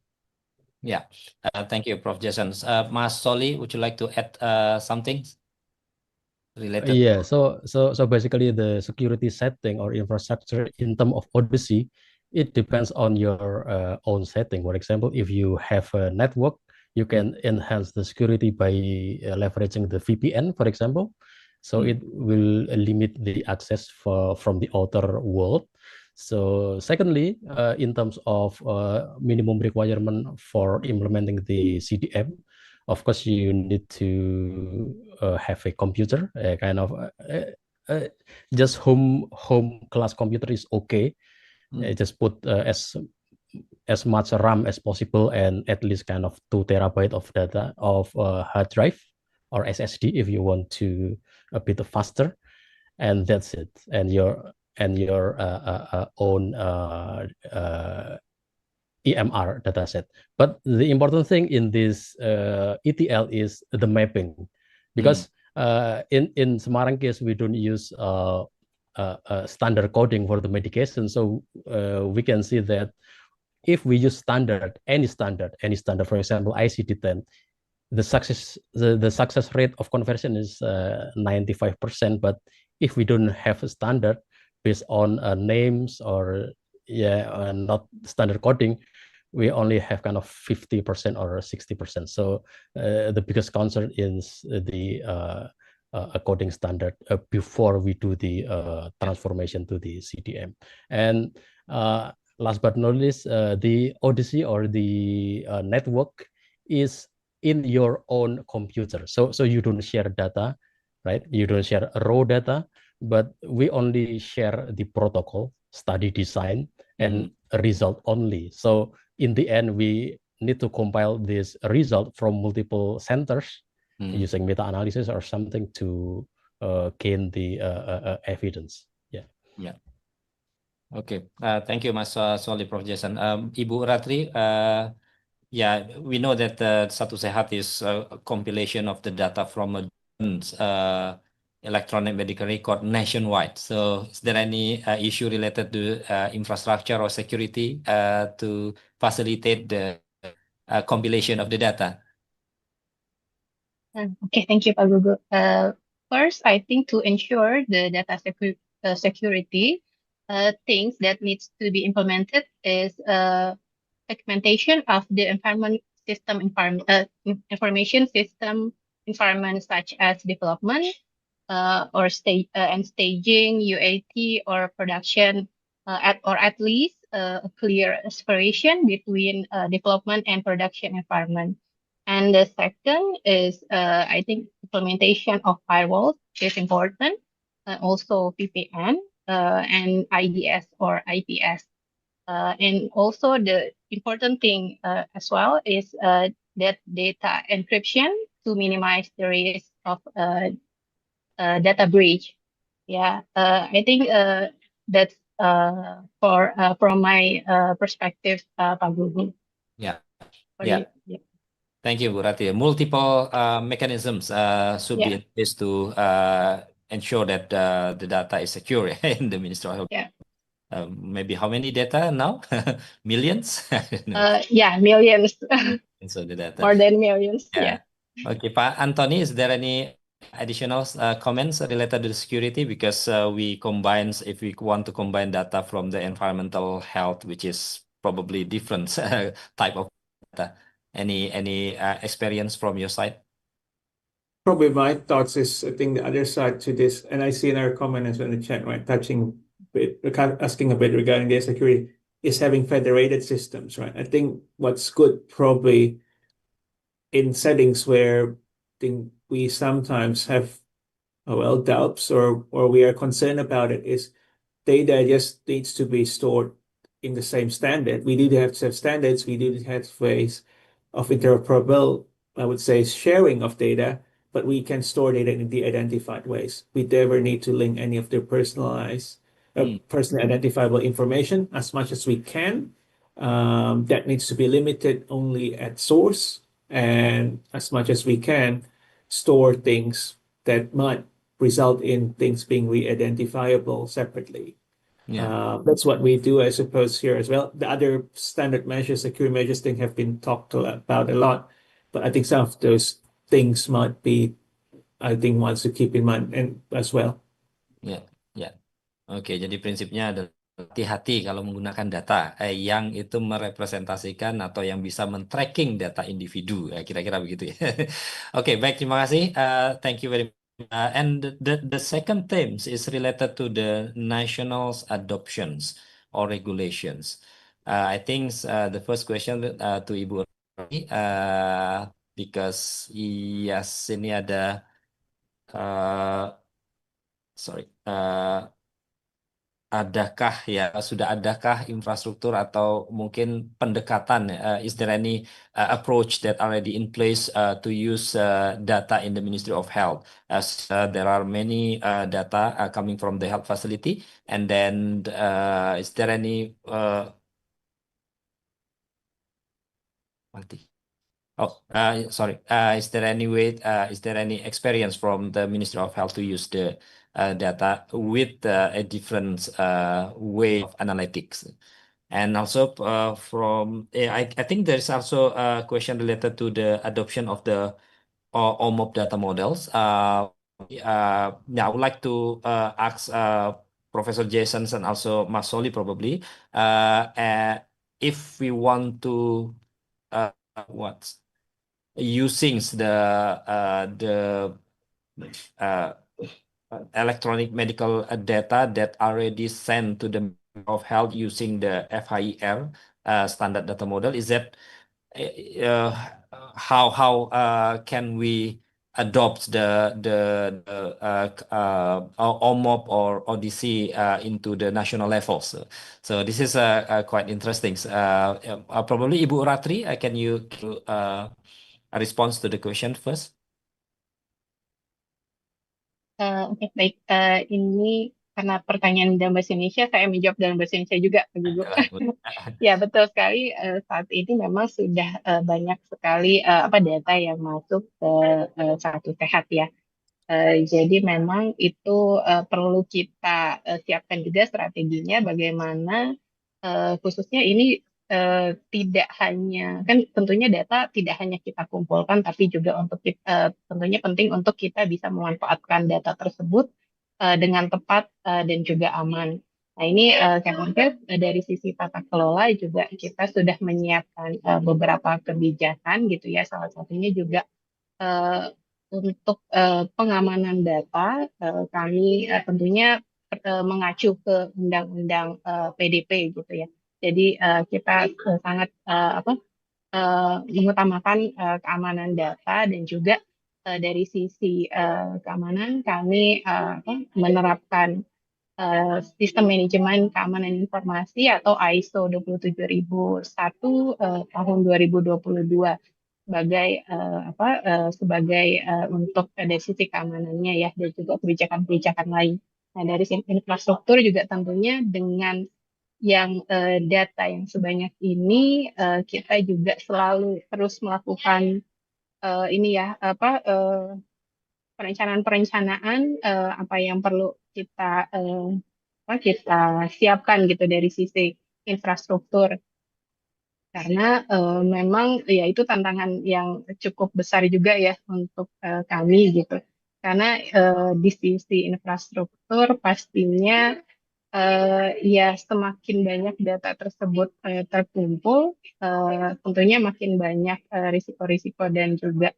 Yeah, thank you, Prof. Jason. Mas Soli, would you like to add something related? Yeah, so basically the security setting or infrastructure in terms of Odyssey, it depends on your own setting. For example, if you have a network, you can enhance the security by leveraging the VPN, for example. So it will limit the access from the outer world. So secondly, in terms of minimum requirement for implementing the CDM, of course, you need to have a computer, kind of just home class computer is okay. Just put as much RAM as possible and at least kind of 2 terabyte of data of hard drive or SSD if you want to a bit faster, and that's it. And your own EMR dataset. But the important thing in this ETL is the mapping, because in Semarang case we don't use standard coding for the medication, so we can see that if we use any standard, for example, ICD-10, the success rate of conversion is 95%. But if we don't have a standard based on names or not standard coding, we only have kind of 50% or 60%. So the biggest concern is the coding standard before we do the transformation to the CDM. And last but not least, the Odyssey or the network is in your own computer. So you don't share data, right? You don't share raw data, but we only share the protocol, study design, and result only. So in the end, we need to compile this result from multiple centers using meta-analysis or something to gain the evidence. Yeah. Yeah. Okay. Thank you, Mas Solly, Prof. Jason. Ibu Ratri, yeah, we know that Satu Sehat is a compilation of the data from a electronic medical record nationwide. So, is there any issue related to infrastructure or security to facilitate the compilation of the data? Okay, thank you, Pak Gugu. First, I think to ensure the data security, things that needs to be implemented is segmentation of the information system environment, such as development or staging, UAT, or production, at least a clear separation between development and production environment. And the second is, I think, implementation of firewalls is important. Also VPN and IDS or IPS. And also the important thing as well is that data encryption to minimize the risk of data breach. Yeah, I think that's from my perspective, Pak Gugu. Yeah. For Yeah. you. Thank you, Bu Rati. Multiple mechanisms should be in place to ensure that the data is secure in the Ministry of Health. Yeah. Maybe how many data now? Millions? I don't know. Yeah, millions. So the data. More than millions. Yeah. Yeah. Okay, Pak Anthony, is there any additional comments related to the security? Because we combine, if we want to combine data from the environmental health, which is probably different type of data. Any experience from your side? Probably my thoughts is, I think the other side to this, and I see in our comment as well in the chat, right, asking a bit regarding data security, is having federated systems, right? I think what's good probably in settings where I think we sometimes have doubts or we are concerned about it is data just needs to be stored in the same standard. We do have to have standards. We do have ways of interoperable, I would say, sharing of data, but we can store data in the identified ways. We never need to link any of the personally identifiable information as much as we can. That needs to be limited only at source, and as much as we can store things that might result in things being re-identifiable separately. Yeah. That's what we do, I suppose, here as well. The other standard measures, security measures thing have been talked about a lot, but I think some of those things might be, I think, ones to keep in mind and as well. Ya, ya. Oke, jadi prinsipnya adalah hati-hati kalau menggunakan data yang itu merepresentasikan atau yang bisa men-tracking data individu, kira-kira begitu ya. Oke, baik, terima kasih. Thank you very much. And the second theme is related to the national adoptions or regulations. I think the first question to Ibu Rani, because yes, ini ada sorry. sudah adakah infrastruktur atau mungkin pendekatan, is there any approach that already in place to use data in the Ministry of Health, as there are many data coming from the health facility, and then is there any sorry. Is there any way? Is there any experience from the Ministry of Health to use the data with a different way of analytics? And also I think there's also a question related to the adoption of the OMOP data models. Yeah, I would like to ask Professor Jason and also Mas Soli probably if we want to what using the uh, electronic medical data that already sent to the Ministry of Health using the FHIR standard data model. Is that how can we adopt the OMOP or ODC into the national levels? So this is quite interesting. Probably Ibu Ratri, can you a response to the question first? Oke, baik. Ini karena pertanyaan dalam bahasa Indonesia, saya menjawab dalam bahasa Indonesia juga, Pak Gugu. Ya, betul sekali. Saat ini memang sudah banyak sekali data yang masuk ke Satu Sehat ya. Jadi memang itu perlu kita siapkan juga strateginya bagaimana khususnya ini tidak hanya kan tentunya data tidak hanya kita kumpulkan tapi juga untuk tentunya penting untuk kita bisa memanfaatkan data tersebut dengan tepat dan juga aman. Nah ini Kemenkes dari sisi tata kelola juga kita sudah menyiapkan beberapa kebijakan gitu ya. Salah satunya juga untuk pengamanan data kami tentunya mengacu ke Undang-Undang PDP gitu ya. Jadi kita sangat mengutamakan keamanan data dan juga dari sisi keamanan kami menerapkan sistem manajemen keamanan informasi atau ISO 27001 tahun 2022 sebagai untuk dari sisi keamanannya ya dan juga kebijakan-kebijakan lain. Nah dari sisi infrastruktur juga tentunya dengan yang data yang sebanyak ini kita juga selalu terus melakukan perencanaan apa yang perlu kita siapkan gitu dari sisi infrastruktur karena memang ya itu tantangan yang cukup besar juga ya untuk kami gitu karena di sisi infrastruktur pastinya ya semakin banyak data tersebut terkumpul tentunya makin banyak risiko-risiko dan juga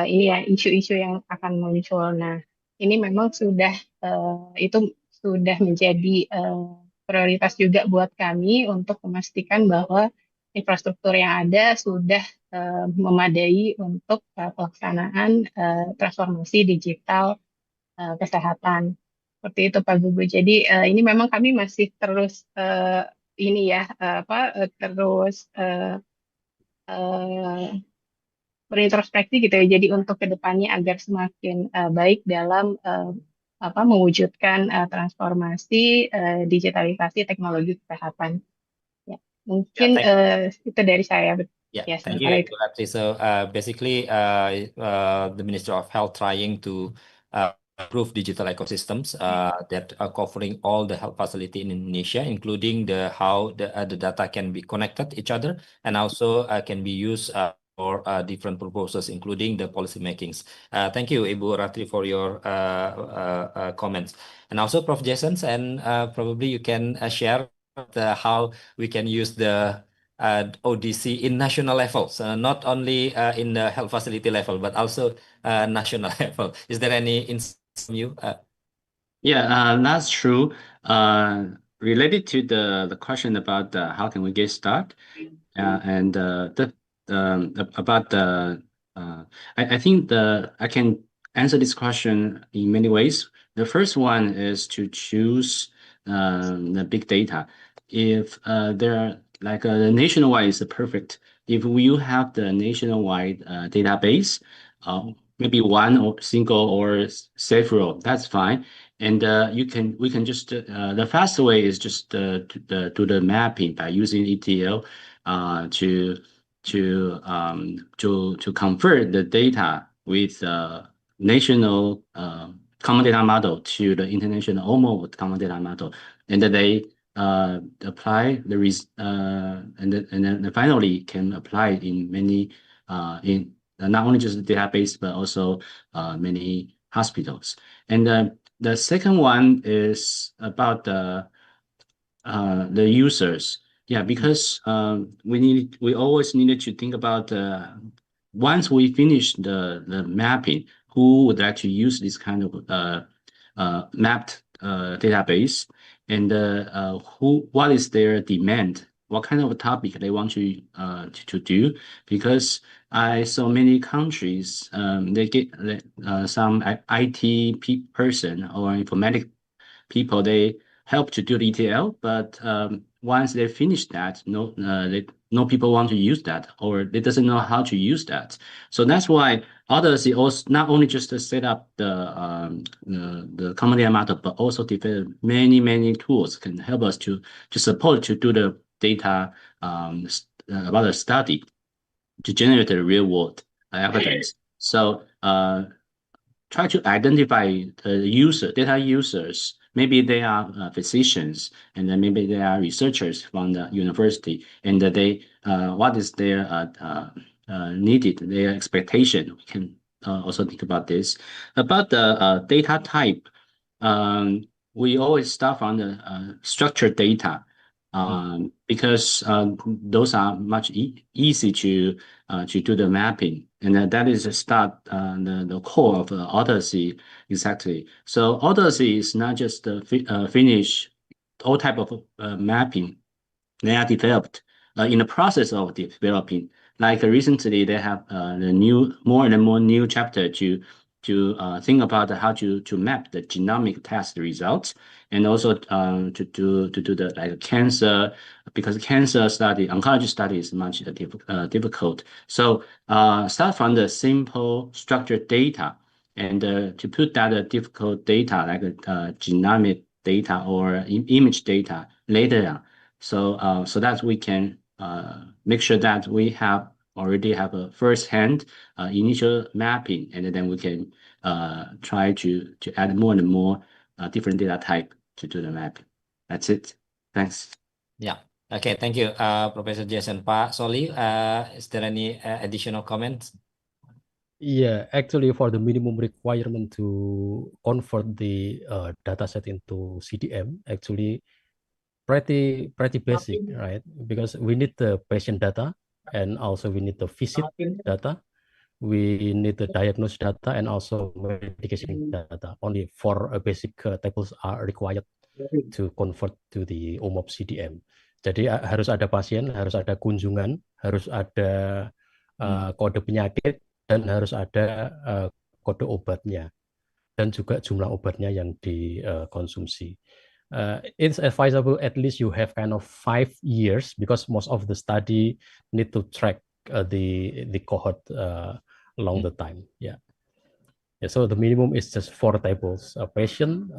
ini ya isu-isu yang akan muncul. Nah ini memang itu sudah menjadi prioritas juga buat kami untuk memastikan bahwa infrastruktur yang ada sudah memadai untuk pelaksanaan transformasi digital kesehatan. Seperti itu Pak Gugu. Jadi ini memang kami masih terus terus berintrospeksi gitu ya. Jadi untuk kedepannya agar semakin baik dalam mewujudkan transformasi digitalisasi teknologi kesehatan. Ya, mungkin itu dari saya. Yeah, Ya, thank you, sementara Ibu Ratri. So basically, the Ministry of Health trying to improve digital ecosystems that are covering all the health facility in Indonesia, including how the data can be connected each other and also can be used for different purposes, including the policy makings. Thank you, Ibu Ratri, for your comments. And also, Prof. Jason, and probably you can share how we can use the ODC in national levels, not only in the health facility level, but also national level. Is there any insight from you? Yeah, that's true. Related to the question about how can we get started, and about I think I can answer this question in many ways. The first one is to choose the big data. If there are like the nationwide is perfect. If you have the nationwide database, maybe one or single or several, that's fine. And we can just the fast way is just to do the mapping by using ETL to convert the data with national common data model to the international OMO common data model, and then they apply the and then finally can apply in many in not only just the database but also many hospitals. And the second one is about the users. Yeah, because we always needed to think about once we finish the mapping, who would like to use this kind of mapped database, and what is their demand, what kind of topic they want to do. Because I saw many countries they get some IT person or informatic people, they help to do the ETL, but once they finish that, no people want to use that, or they doesn't know how to use that. So that's why others also not only just to set up the common data model, but also develop many tools can help us to support to do the data about the study to generate the real world evidence. So try to identify the data users. Maybe they are physicians, and then maybe they are researchers from the university, and they what is their needed, their expectation. We can also think about this. About the data type, we always start from the structured data. Because those are much easy to do the mapping, and that is the start, the core of Odyssey exactly. So Odyssey is not just finish all type of mapping. They are developed in the process of developing. Like recently, they have the more and more new chapter to think about how to map the genomic test results, and also to do the like cancer, because cancer study, oncology study is much difficult. So start from the simple structured data, and to put that difficult data like genomic data or image data later on. So that we can make sure that we already have a first-hand initial mapping, and then we can try to add more and more different data type to do the mapping. That's it. Thanks. Yeah. Okay. Thank you, Professor Jason. Pak Soli, is there any additional comments? Yeah, actually, for the minimum requirement to convert the data set into CDM, actually pretty basic, right? Because we need the patient data, and also we need the visit data, we need the diagnose data, and also medication data. Only 4 basic tables are required to convert to the OMOP CDM. Jadi harus ada pasien, harus ada kunjungan, harus ada kode penyakit, dan harus ada kode obatnya, dan juga jumlah obatnya yang dikonsumsi. It's advisable at least you have kind of 5 years, because most of the study need to track the cohort along the time. Yeah. So the minimum is just 4 tables: patient,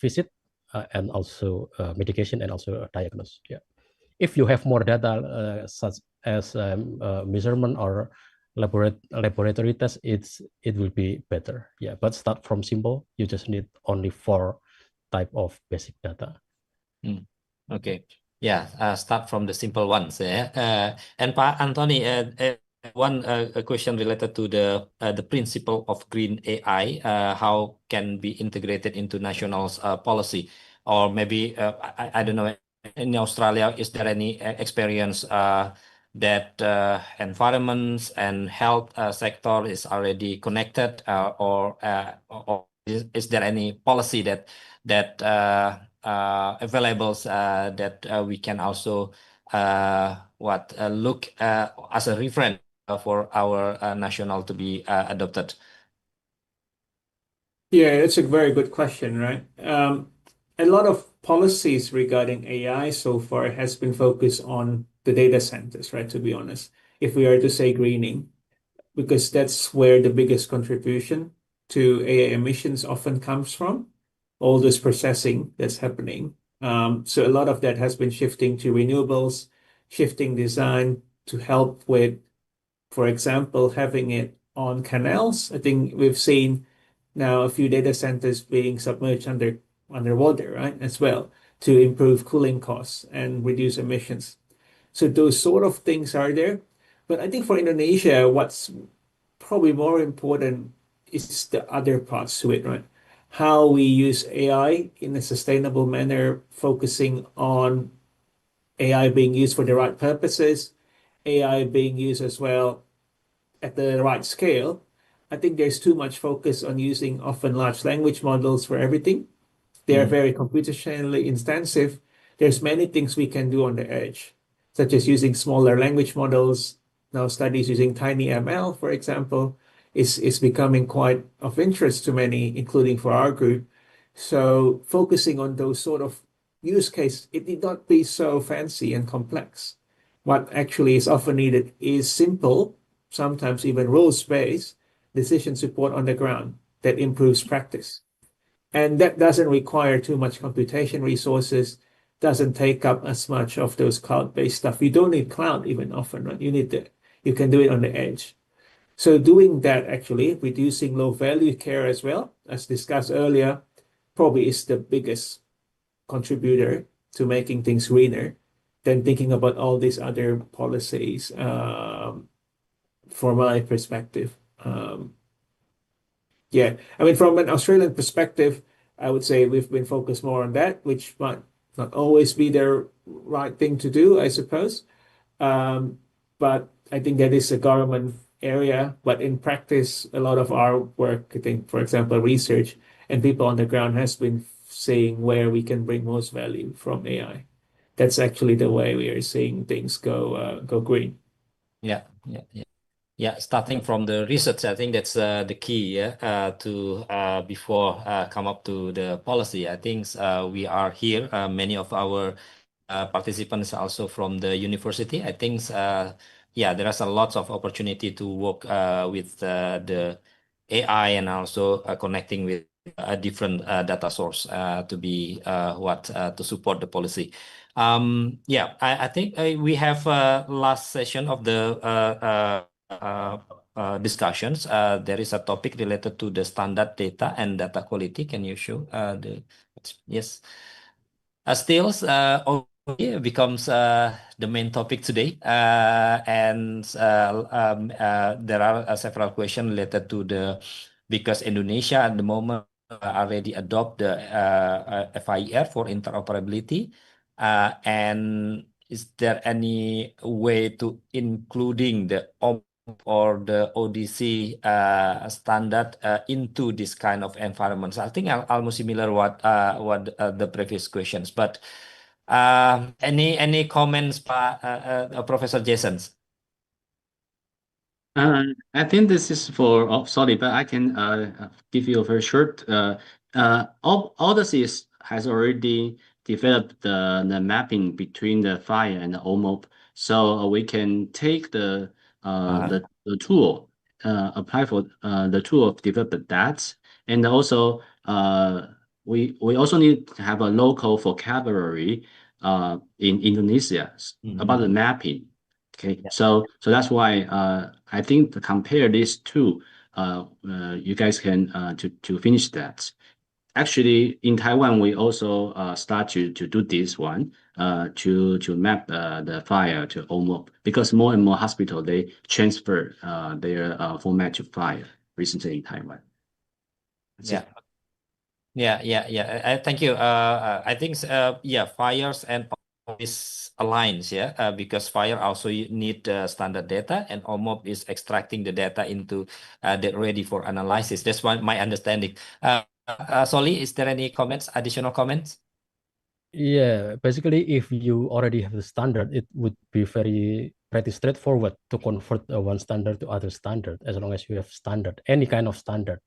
visit, and also medication, and also diagnosis. Yeah. If you have more data such as measurement or laboratory tests, it will be better. Yeah, but start from simple. You just need only 4 type of basic data. Okay. Yeah, start from the simple ones. Yeah. And Pak Anthony, one question related to the principle of green AI. How can be integrated into national policy, or maybe I don't know. In Australia, is there any experience that environments and health sector is already connected, or is there any policy that available that we can also look as a reference for our national to be adopted? Yeah, it's a very good question, right? a lot of policies regarding AI so far has been focused on the data centers, right? To be honest, if we are to say greening, because that's where the biggest contribution to AI emissions often comes from, all this processing that's happening. So a lot of that has been shifting to renewables, shifting design to help with, for example, having it on canals. I think we've seen now a few data centers being submerged underwater, right, as well, to improve cooling costs and reduce emissions. So those sort of things are there. But I think for Indonesia, what's probably more important is the other parts to it, right? How we use AI in a sustainable manner, focusing on AI being used for the right purposes, AI being used as well at the right scale. I think there's too much focus on using often large language models for everything. They are very computationally intensive. There's many things we can do on the edge, such as using smaller language models. Now, studies using tiny ML, for example, is becoming quite of interest to many, including for our group. So focusing on those sort of use case, it need not be so fancy and complex. What actually is often needed is simple, sometimes even rules-based decision support on the ground that improves practice. And that doesn't require too much computation resources, doesn't take up as much of those cloud-based stuff. You don't need cloud even often, right? You can do it on the edge. So doing that, actually, reducing low value care as well, as discussed earlier, probably is the biggest contributor to making things greener than thinking about all these other policies, from my perspective. Yeah, I mean, from an Australian perspective, I would say we've been focused more on that, which might not always be the right thing to do, I suppose. But I think that is a government area. But in practice, a lot of our work, I think, for example, research and people on the ground has been seeing where we can bring most value from AI. That's actually the way we are seeing things go green. Yeah, yeah, yeah. Yeah, starting from the research, I think that's the key, to before come up to the policy. I think we are here. Many of our participants also from the university. I think, yeah, there is a lot of opportunity to work with the AI and also connecting with a different data source to be to support the policy. Yeah, I think we have last session of the discussions. There is a topic related to the standard data and data quality. Can you show yes? Still, ODA becomes the main topic today, and there are several questions related to because Indonesia at the moment already adopt the FIR for interoperability, and is there any way to including the or the ODC standard into this kind of environments? I think almost similar what the previous questions. But any comments, Professor Jason? I think this is for, oh, sorry, but I can give you a very short. Odyssey has already developed the mapping between the fire and the OMOP, so we can take the tool, apply for the tool of develop that, and also we also need to have a local vocabulary in Indonesia about the mapping. Okay, so that's why I think to compare these two, you guys can to finish that. Actually, in Taiwan, we also start to do this one to map the fire to OMOP, because more and more hospital they transfer their format to fire recently in Taiwan. That's Yeah. it. Yeah. Thank you. I think yeah, fires and this aligns, yeah, because fire also need standard data, and OMOP is extracting the data into that ready for analysis. That's my understanding. Soli, is there any comments? Additional comments? Yeah, basically, if you already have the standard, it would be pretty straightforward to convert one standard to other standard, as long as you have any kind of standard,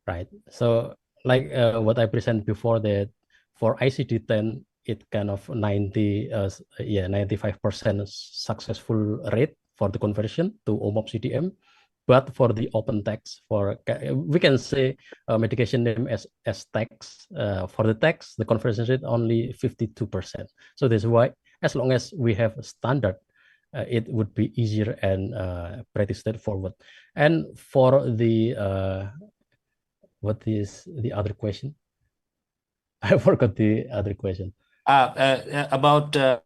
right? So, like what I presented before, that For ICD-10, it kind of 95% successful rate for the conversion to OMOP CDM. But for the open text, we can say medication name as text. For the text, the conversion rate only 52%. So that's why, as long as we have a standard, it would be easier and pretty straightforward. And for the what is the other question? I forgot the other question. About the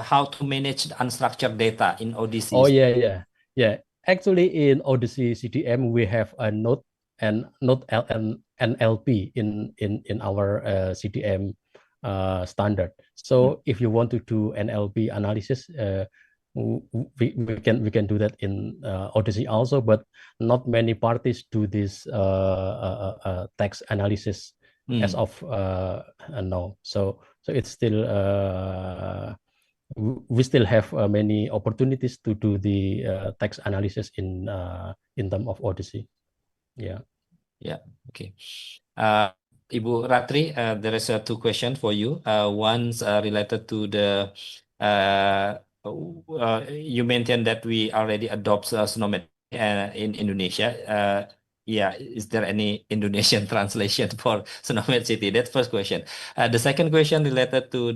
how to manage unstructured data in ODC. Oh yeah. Actually, in Odyssey CDM, we have a node and NLP in our CDM standard. So if you want to do NLP analysis, we can do that in Odyssey also, but not many parties do this text analysis as of now. So it's still we still have many opportunities to do the text analysis in terms of Odyssey. Yeah. Okay. Ibu Ratri, there is two questions for you. One's related to the you mentioned that we already adopt SNOMED in Indonesia. Is there any Indonesian translation for SNOMED City? That's first question. The second question related to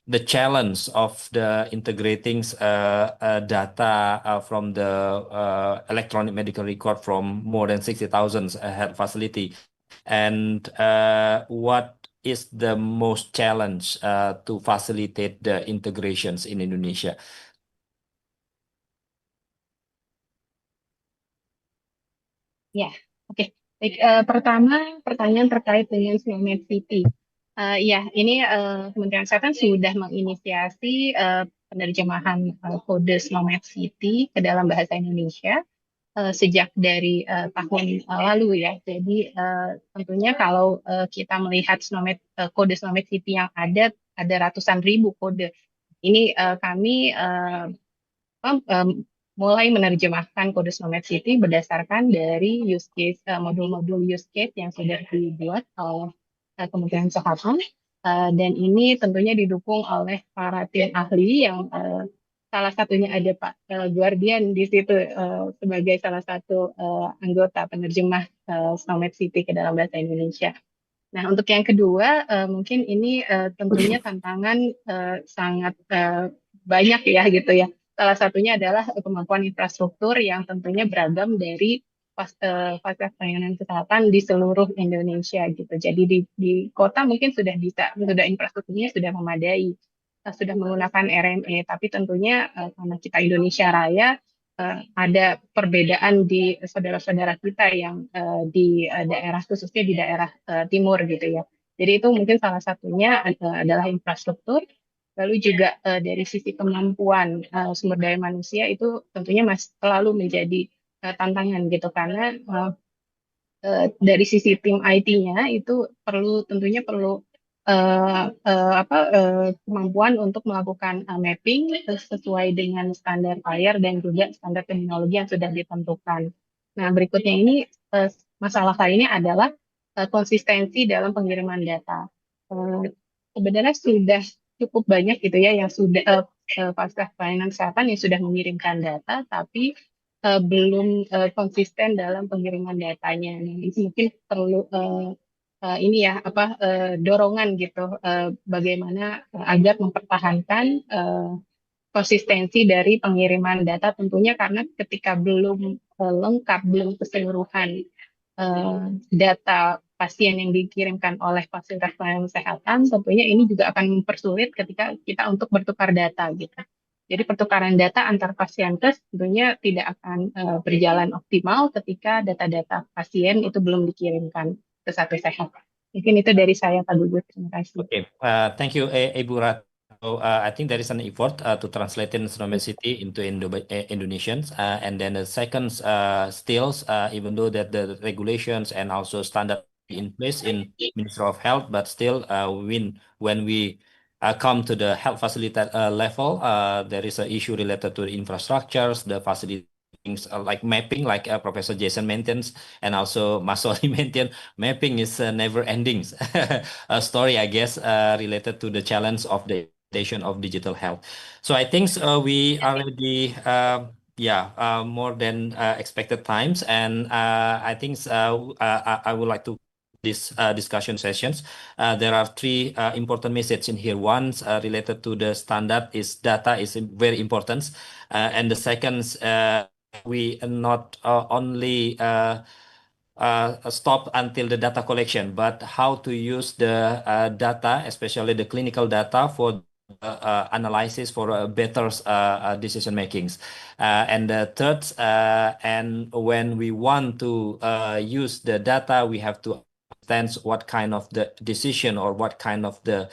the challenge of the integrating data from the electronic medical record from more than 60,000 health facility, and what is the most challenge to facilitate the integrations in Indonesia? Ya, oke. Baik, pertama pertanyaan terkait dengan SNOMED City. Ya, ini Kementerian Kesehatan sudah menginisiasi penerjemahan kode SNOMED City ke dalam bahasa Indonesia sejak dari tahun lalu ya. Jadi tentunya kalau kita melihat kode SNOMED City yang ada ratusan ribu kode. Ini kami mulai menerjemahkan kode SNOMED City berdasarkan dari use case modul-modul use case yang sudah dibuat oleh Kementerian Kesehatan, dan ini tentunya didukung oleh para tim ahli yang salah satunya ada Pak Guardian di situ sebagai salah satu anggota penerjemah SNOMED City ke dalam bahasa Indonesia. Nah, untuk yang kedua, mungkin ini tentunya tantangan sangat banyak ya gitu ya. Salah satunya adalah kemampuan infrastruktur yang tentunya beragam dari fasilitas pelayanan kesehatan di seluruh Indonesia gitu. Jadi di kota mungkin sudah infrastrukturnya sudah memadai, sudah menggunakan RME, tapi tentunya karena kita Indonesia Raya, ada perbedaan di saudara-saudara kita yang di daerah, khususnya di daerah timur gitu ya. Jadi itu mungkin salah satunya adalah infrastruktur. Lalu juga dari sisi kemampuan sumber daya manusia itu tentunya masih selalu menjadi tantangan gitu, karena dari sisi tim IT-nya itu tentunya perlu kemampuan untuk melakukan mapping sesuai dengan standar FHIR dan juga standar terminologi yang sudah ditentukan. Nah, berikutnya ini masalah lainnya adalah konsistensi dalam pengiriman data. Sebenarnya sudah cukup banyak gitu ya yang sudah fasilitas pelayanan kesehatan yang sudah mengirimkan data, tapi belum konsisten dalam pengiriman datanya. Nah, itu mungkin perlu dorongan gitu, bagaimana agar mempertahankan konsistensi dari pengiriman data, tentunya karena ketika belum lengkap, belum keseluruhan data pasien yang dikirimkan oleh fasilitas pelayanan kesehatan, tentunya ini juga akan mempersulit ketika kita untuk bertukar data gitu. Jadi pertukaran data antar pasienkes tentunya tidak akan berjalan optimal ketika data-data pasien itu belum dikirimkan ke satu sehat. Mungkin itu dari saya, Pak Gugus. Terima kasih. Okay, thank you, Ibu Rat. So I think there is an effort to translate in SNOMED City into Indonesians, and then the second still, even though that the regulations and also standard in place in Ministry of Health, but still when we come to the health facility level, there is an issue related to the infrastructures, the facility things like mapping, like Professor Jason mentions, and also Masori mentioned, mapping is a never ending a story, I guess, related to the challenge of the implementation of digital health. So I think we already, more than expected times, and I think I would like to this discussion sessions. There are three important messages in here. One related to the standard is data is very important, and the second we not only stop until the data collection, but how to use the data, especially the clinical data, for analysis for better decision makings. And the third, and when we want to use the data, we have to understand what kind of the decision or what kind of the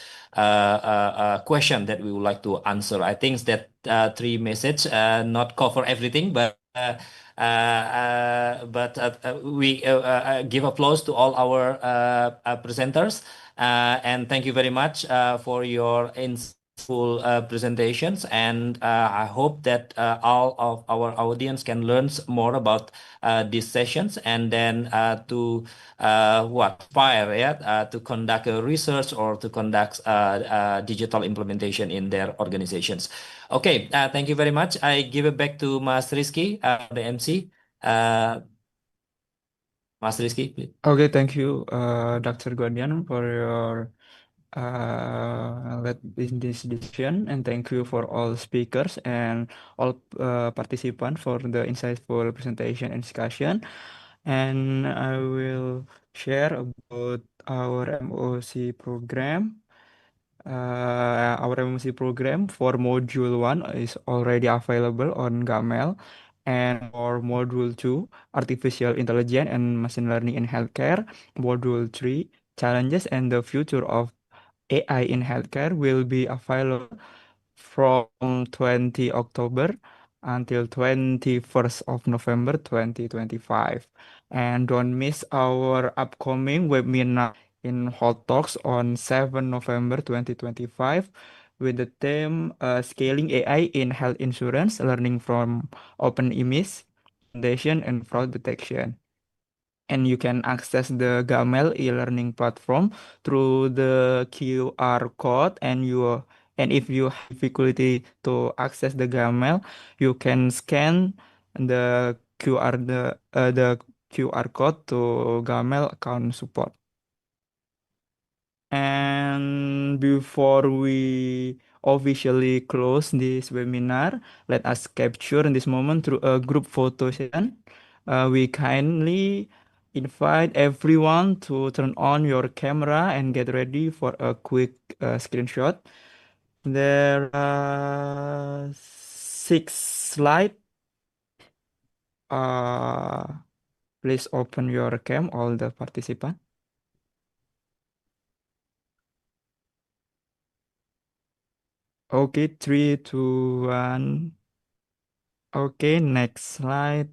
question that we would like to answer. I think that three message not cover everything, but we give applause to all our presenters, and thank you very much for your insightful presentations. And I hope that all of our audience can learn more about these sessions, and then to aspire to conduct a research or to conduct digital implementation in their organizations. Okay, thank you very much. I give it back to Mas Rizky, the MC. Mas Rizky, please. Okay, thank you, Dr. Guardian, for your in this discussion, and thank you for all speakers and all participants for the insightful presentation and discussion. And I will share about our MOC program. Our MOC program for Module 1 is already available on Gamel, and for Module 2, Artificial Intelligence and Machine Learning in Healthcare, Module 3, Challenges and the Future of AI in Healthcare will be available from 20 October until 21st of November 2025. And don't miss our upcoming webinar in Hot Talks on 7 November 2025 with the theme Scaling AI in Health Insurance, Learning from Open Image Foundation and Fraud Detection. And you can access the Gamel e-learning platform through the QR code, and if you have difficulty to access the Gamel, you can scan the QR code to Gamel account support. And before we officially close this webinar, let us capture in this moment through a group photo session. We kindly invite everyone to turn on your camera and get ready for a quick screenshot. There are 6 slides. Please open your cam, all the participants. Okay, 3, 2, 1. Okay, next slide.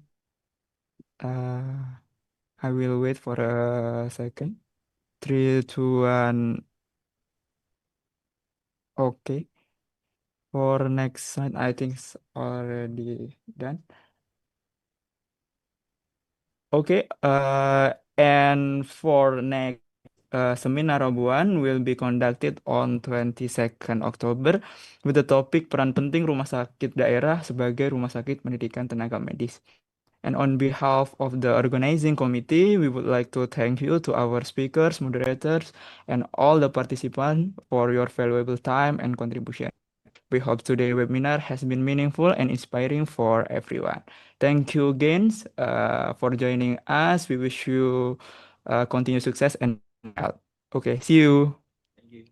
I will wait for a second. 3, 2, 1. Okay. For next slide, I think it's already done. Okay, and for next seminar Rabuan will be conducted on 22nd October with the topic peran penting rumah sakit daerah sebagai rumah sakit pendidikan tenaga medis. And on behalf of the organizing committee, we would like to thank you to our speakers, moderators, and all the participants for your valuable time and contribution. We hope today's webinar has been meaningful and inspiring for everyone. Thank you again for joining us. We wish you continued success and health. Okay, see you. Thank you.